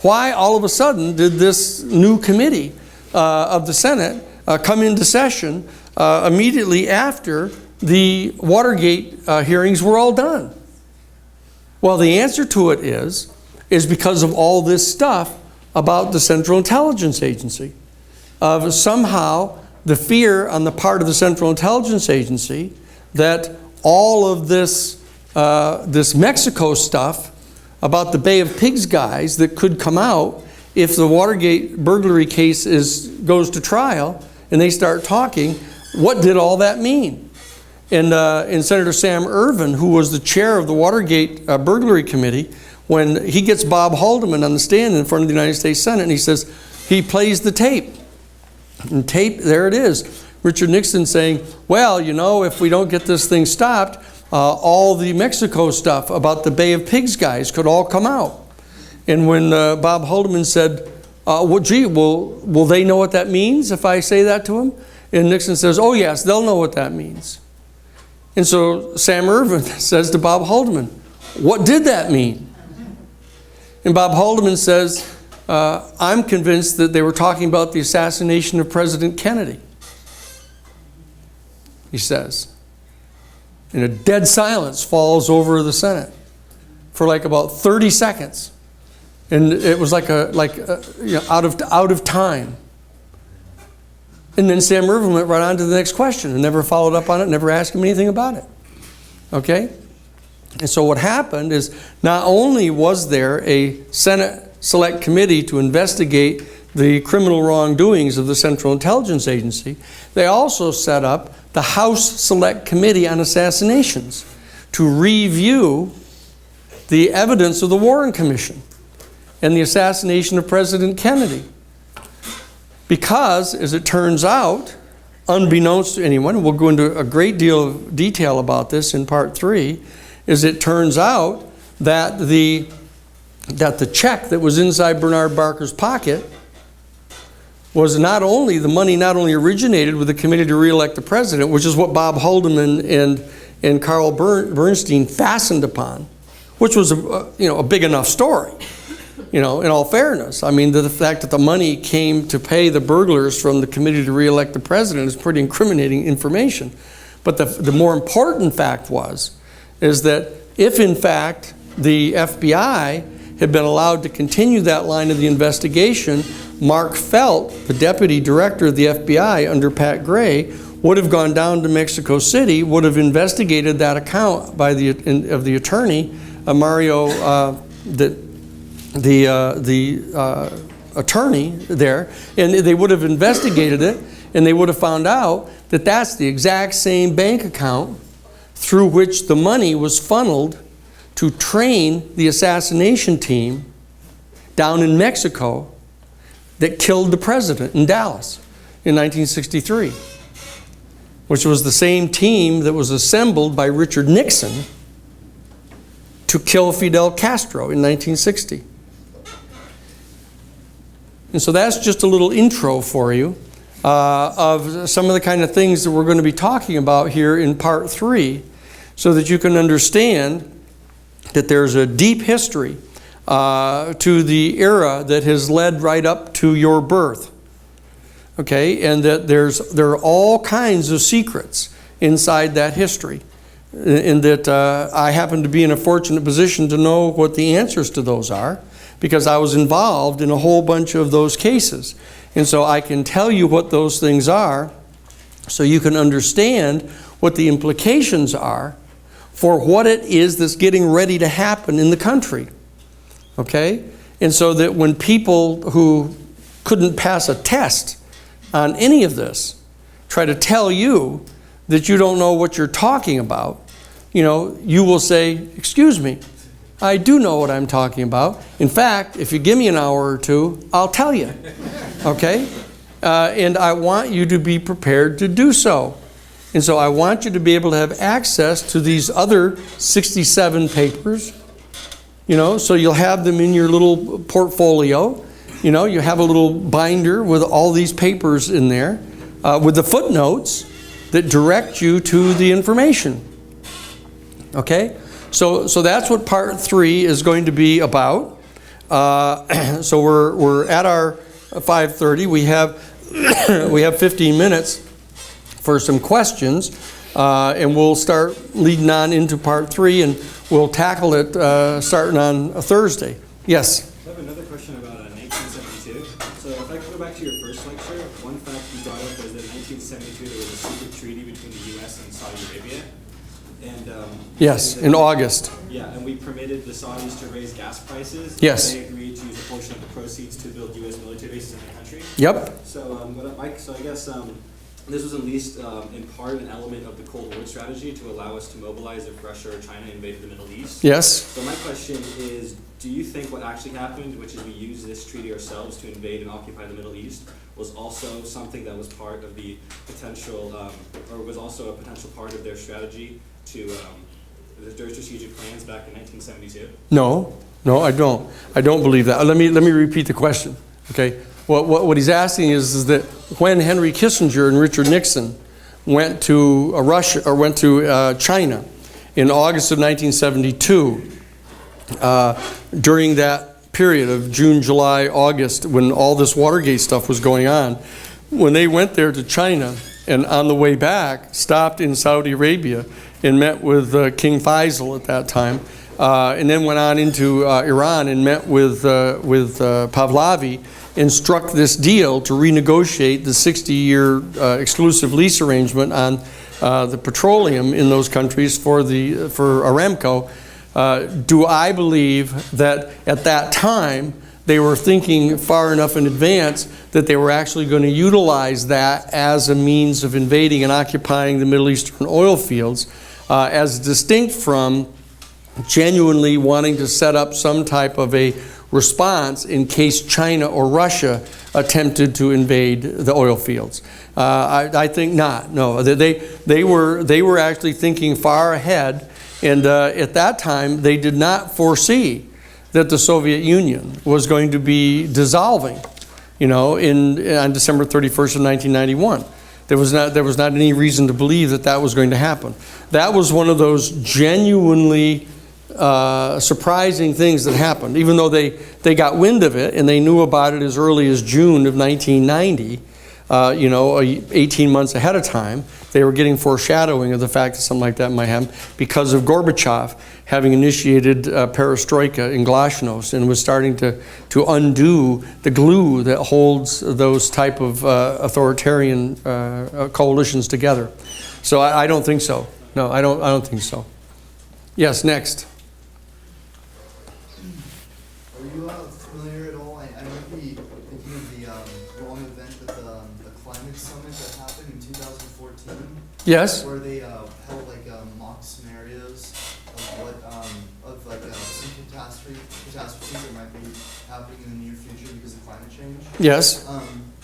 Why all of a sudden did this new committee of the Senate come into session immediately after the Watergate hearings were all done? Well, the answer to it is because of all this stuff about the Central Intelligence Agency. Of somehow the fear on the part of the Central Intelligence Agency that all of this, this Mexico stuff about the Bay of Pigs guys that could come out if the Watergate burglary case goes to trial and they start talking, what did all that mean? And Senator Sam Ervin, who was the chair of the Watergate burglary committee, when he gets Bob Haldeman on the stand in front of the United States Senate and he says, he plays the tape. And tape, there it is. Richard Nixon saying, well, you know, if we don't get this thing stopped, all the Mexico stuff about the Bay of Pigs guys could all come out. And when Bob Haldeman said, well, gee, will they know what that means if I say that to him? And Nixon says, oh yes, they'll know what that means. And so Sam Ervin says to Bob Haldeman, what did that mean? And Bob Haldeman says, I'm convinced that they were talking about the assassination of President Kennedy. He says. And a dead silence falls over the Senate for like about 30 seconds. And it was like you know, out of time. And then Sam Ervin went right on to the next question and never followed up on it, never asked him anything about it. Okay? And so what happened is not only was there a Senate Select Committee to investigate the criminal wrongdoings of the Central Intelligence Agency, they also set up the House Select Committee on Assassinations to review the evidence of the Warren Commission and the assassination of President Kennedy. Because, as it turns out, unbeknownst to anyone, we'll go into a great deal of detail about this in part 3, is it turns out that the check that was inside Bernard Barker's pocket was not only, the money not only originated with the committee to re-elect the president, which is what Bob Haldeman and Carl Bernstein fastened upon, which was a big enough story. You know, in all fairness, I mean, the fact that the money came to pay the burglars from the committee to re-elect the president is pretty incriminating information. But the more important fact is that if in fact the FBI had been allowed to continue that line of the investigation, Mark Felt, the deputy director of the FBI under Pat Gray, would have gone down to Mexico City, would have investigated that account of the attorney, Mario, the attorney there, and they would have investigated it, and they would have found out that that's the exact same bank account through which the money was funneled to train the assassination team down in Mexico that killed the president in Dallas in 1963, which was the same team that was assembled by Richard Nixon to kill Fidel Castro in 1960. And so that's just a little intro for you of some of the kind of things that we're going to be talking about here in part 3, so that you can understand that there's a deep history to the era that has led right up to your birth. Okay, and that there are all kinds of secrets inside that history, and that I happen to be in a fortunate position to know what the answers to those are, because I was involved in a whole bunch of those cases. And so I can tell you what those things are so you can understand what the implications are for what it is that's getting ready to happen in the country. Okay? And so that when people who couldn't pass a test on any of this try to tell you that you don't know what you're talking about, you will say, excuse me, I do know what I'm talking about. In fact, if you give me an hour or two, I'll tell you. Okay? And I want you to be prepared to do so. And so I want you to be able to have access to these other 67 papers, so you'll have them in your little portfolio. You have a little binder with all these papers in there, with the footnotes that direct you to the information. Okay? So that's what part 3 is going to be about. So we're at our 5:30. We have 15 minutes for some questions, and we'll start leading on into part 3, and we'll tackle it starting on a Thursday. Yes? I have another question about 1972. So if I go back to your first lecture, one fact you brought up was that in 1972 there was a secret treaty between the U.S. and Saudi Arabia. And yes, in August. Yeah, and we permitted the Saudis to raise gas prices. Yes. They agreed to use a portion of the proceeds to build U.S. military bases in the country. Yep. So, I guess this was at least in part an element of the Cold War strategy to allow us to mobilize if Russia or China invaded the Middle East. Yes. So my question is, do you think what actually happened, which is we used this treaty ourselves to invade and occupy the Middle East, was also something that was part of the potential, or was also a potential part of their strategy to their strategic plans back in 1972? No, I don't. I don't believe that. Let me repeat the question. Okay. What he's asking is that when Henry Kissinger and Richard Nixon went to Russia or went to China in August of 1972, during that period of June, July, August, when all this Watergate stuff was going on, when they went there to China and on the way back stopped in Saudi Arabia and met with King Faisal at that time, and then went on into Iran and met with Pahlavi and struck this deal to renegotiate the 60-year exclusive lease arrangement on the petroleum in those countries for Aramco. Do I believe that at that time they were thinking far enough in advance that they were actually going to utilize that as a means of invading and occupying the Middle Eastern oil fields, as distinct from genuinely wanting to set up some type of a response in case China or Russia attempted to invade the oil fields? I think not. No, they were actually thinking far ahead, and at that time they did not foresee that the Soviet Union was going to be dissolving, on December 31st of 1991. There was not any reason to believe that was going to happen. That was one of those genuinely surprising things that happened, even though they got wind of it and they knew about it as early as June of 1990, 18 months ahead of time. They were getting foreshadowing of the fact that something like that might happen because of Gorbachev having initiated perestroika in Glasnost and was starting to undo the glue that holds those type of authoritarian coalitions together. So I don't think so. No, I don't think so. Yes, next. Are you familiar at all? I might be thinking of the wrong event, but the climate summit that happened in 2014. Yes. Where they held mock scenarios of some catastrophes that might be happening in the near future because of climate change. Yes.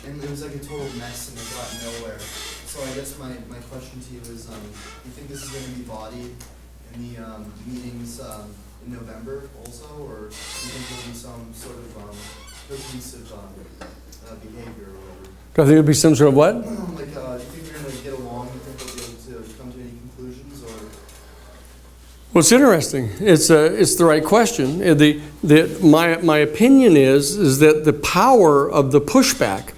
And it was like a total mess and it got nowhere. So I guess my question to you is, do you think this is going to be embodied in the meetings in November also, or do you think there'll be some sort of cohesive behavior or whatever? Do I think there'll be some sort of what? Do you think we're going to get along? Do you think we'll be able to come to any conclusions, or? Well, it's interesting. It's the right question. My opinion is that the power of the pushback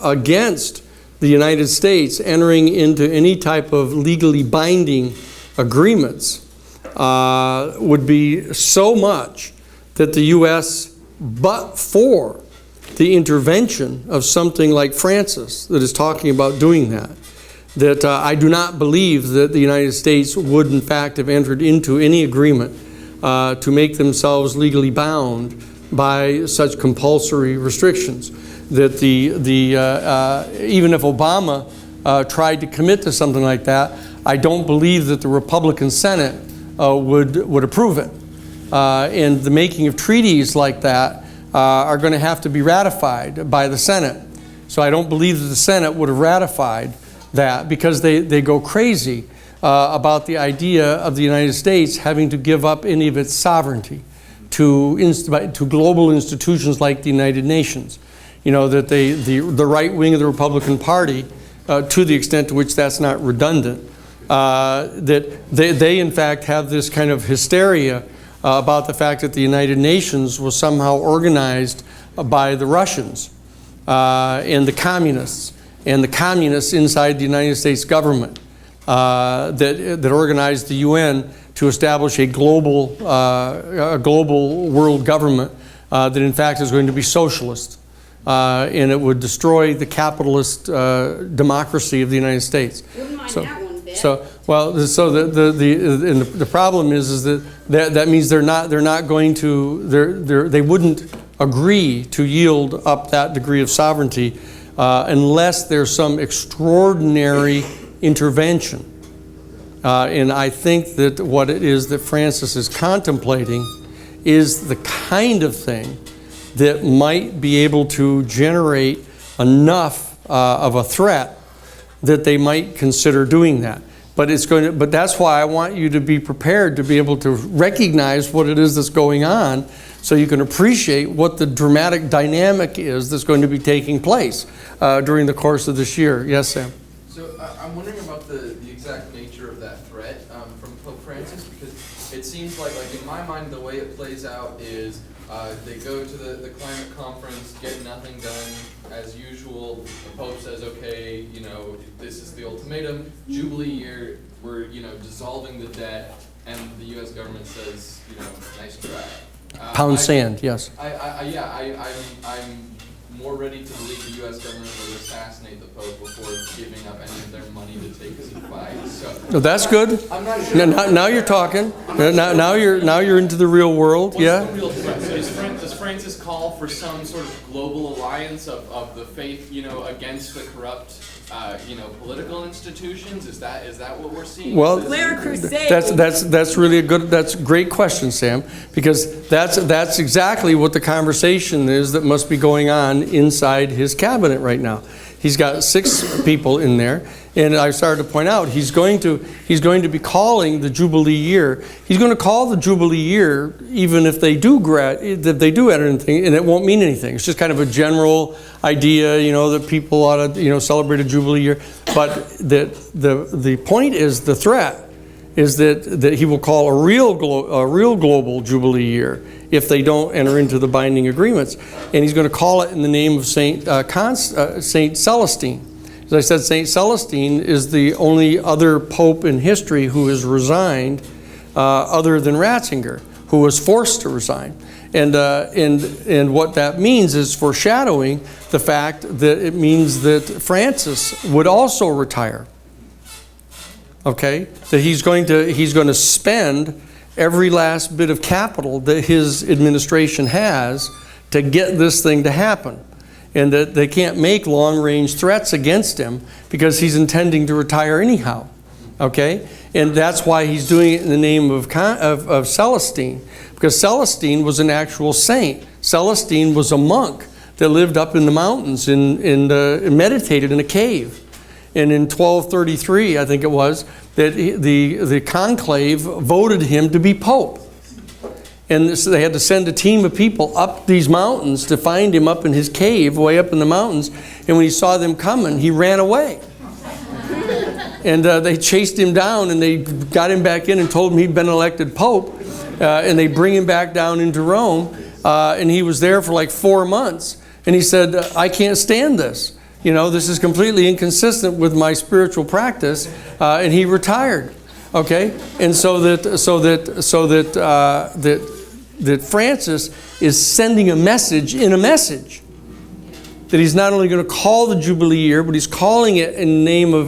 against the United States entering into any type of legally binding agreements would be so much that the U.S., but for the intervention of something like Francis that is talking about doing that I do not believe that the United States would in fact have entered into any agreement to make themselves legally bound by such compulsory restrictions. That even if Obama tried to commit to something like that, I don't believe that the Republican Senate would approve it. And the making of treaties like that are going to have to be ratified by the Senate. So I don't believe that the Senate would have ratified that, because they go crazy about the idea of the United States having to give up any of its sovereignty to global institutions like the United Nations. You know, that the right wing of the Republican Party, to the extent to which that's not redundant, that they in fact have this kind of hysteria about the fact that the United Nations was somehow organized by the Russians and the communists inside the United States government that organized the UN to establish a global world government that in fact is going to be socialist. And it would destroy the capitalist democracy of the United States. Wouldn't mind that one bit. The problem is that means they wouldn't agree to yield up that degree of sovereignty unless there's some extraordinary intervention. And I think that what it is that Francis is contemplating is the kind of thing that might be able to generate enough of a threat that they might consider doing that. But that's why I want you to be prepared to be able to recognize what it is that's going on, so you can appreciate what the dramatic dynamic is that's going to be taking place during the course of this year. Yes, Sam? So I'm wondering about the exact nature of that threat from Pope Francis, because it seems like in my mind, the way it plays out is they go to the climate conference, get nothing done as usual. The Pope says, okay, this is the ultimatum. Jubilee year, we're, dissolving the debt, and the U.S. government says, nice try. Pound sand, yes. I'm more ready to believe the U.S. government would assassinate the Pope before giving up any of their money to take us to fight. So that's good. I'm not sure. Now you're talking. Now you're into the real world. What's Yeah. the real threat? So does Francis call for some sort of global alliance of the faith, against the corrupt, political institutions? Is that what we're seeing? Well, crusade. that's really that's a great question, Sam, because that's exactly what the conversation is that must be going on inside his cabinet right now. He's got 6 people in there, and I started to point out he's going to be calling the Jubilee year. He's going to call the Jubilee year even if they do enter anything, and it won't mean anything. It's just kind of a general idea, that people ought to celebrate a Jubilee year. But the point is, the threat is that he will call a real global Jubilee year if they don't enter into the binding agreements. And he's going to call it in the name of Saint Celestine. As I said, Saint Celestine is the only other pope in history who has resigned other than Ratzinger, who was forced to resign. And what that means is foreshadowing the fact that it means that Francis would also retire. Okay, that he's going to spend every last bit of capital that his administration has to get this thing to happen, and that they can't make long-range threats against him because he's intending to retire anyhow. Okay, and that's why he's doing it in the name of Celestine, because Celestine was an actual saint. Celestine was a monk that lived up in the mountains and meditated in a cave. And in 1233, I think it was, that the conclave voted him to be pope. And so they had to send a team of people up these mountains to find him up in his cave, way up in the mountains. And when he saw them coming, he ran away. And they chased him down, and they got him back in and told him he'd been elected pope. And they bring him back down into Rome. And he was there for like 4 months. And he said, I can't stand this. This is completely inconsistent with my spiritual practice, and he retired. Okay, and so that Francis is sending a message in a message, that he's not only going to call the Jubilee year, but he's calling it in the name of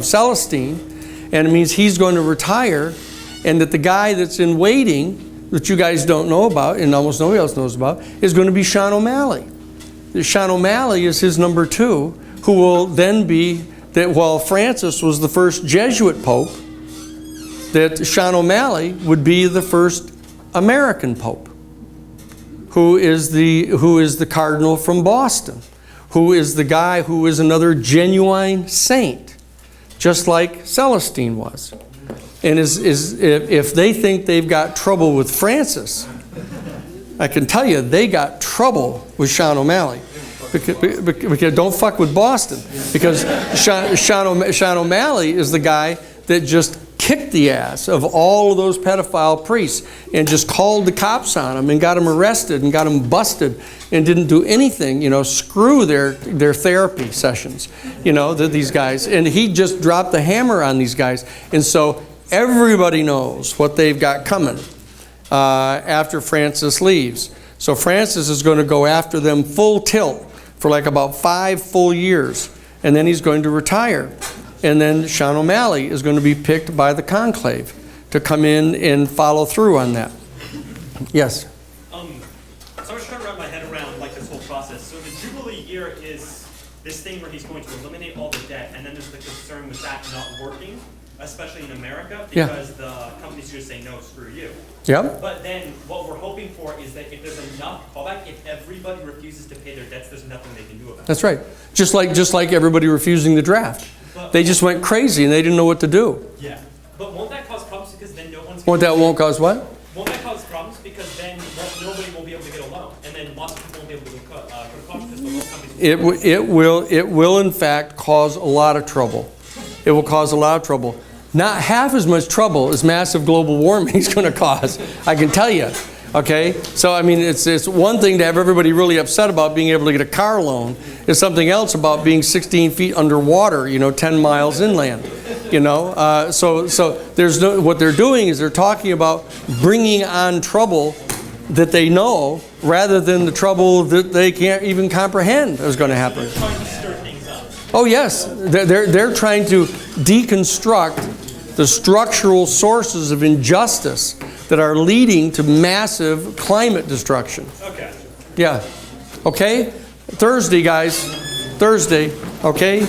Celestine, and it means he's going to retire, and that the guy that's in waiting, that you guys don't know about, and almost nobody else knows about, is going to be Sean O'Malley. Sean O'Malley is his number 2, who will then be that while Francis was the first Jesuit pope, that Sean O'Malley would be the first American pope, who is the cardinal from Boston, who is the guy who is another genuine saint, just like Celestine was. And if they think they've got trouble with Francis, I can tell you they got trouble with Sean O'Malley. Because don't fuck with Boston. Because Sean O'Malley is the guy that just kicked the ass of all of those pedophile priests and just called the cops on them and got them arrested and got them busted and didn't do anything, screw their therapy sessions, these guys. And he just dropped the hammer on these guys. And so everybody knows what they've got coming after Francis leaves. So Francis is going to go after them full tilt for like about 5 full years. And then he's going to retire. And then Sean O'Malley is going to be picked by the conclave to come in and follow through on that. Yes? So I was trying to wrap my head around this whole process. So the Jubilee year is this thing where he's going to eliminate all the debt, and then there's the concern with that not working, especially in America, because the companies just say, no, screw you. Yep. But then what we're hoping for is that if there's enough callback, if everybody refuses to pay their debts, there's nothing they can do about it. That's right. Just like everybody refusing the draft. They just went crazy and they didn't know what to do. Yeah. But won't that cause problems because then no one's Won't cause what? Won't that cause problems because then nobody will be able to get a loan, and then lots of people won't be able to go because the loan companies It will in fact cause a lot of trouble. It will cause a lot of trouble. Not half as much trouble as massive global warming is going to cause, I can tell you. Okay? So, I mean, it's one thing to have everybody really upset about being able to get a car loan. It's something else about being 16 feet underwater, 10 miles inland. So there's what they're doing is they're talking about bringing on trouble that they know rather than the trouble that they can't even comprehend is going to happen. They're trying to stir things up. Oh, yes. They're trying to deconstruct the structural sources of injustice that are leading to massive climate destruction. Okay. Yeah. Okay? Thursday, guys. Thursday. Okay?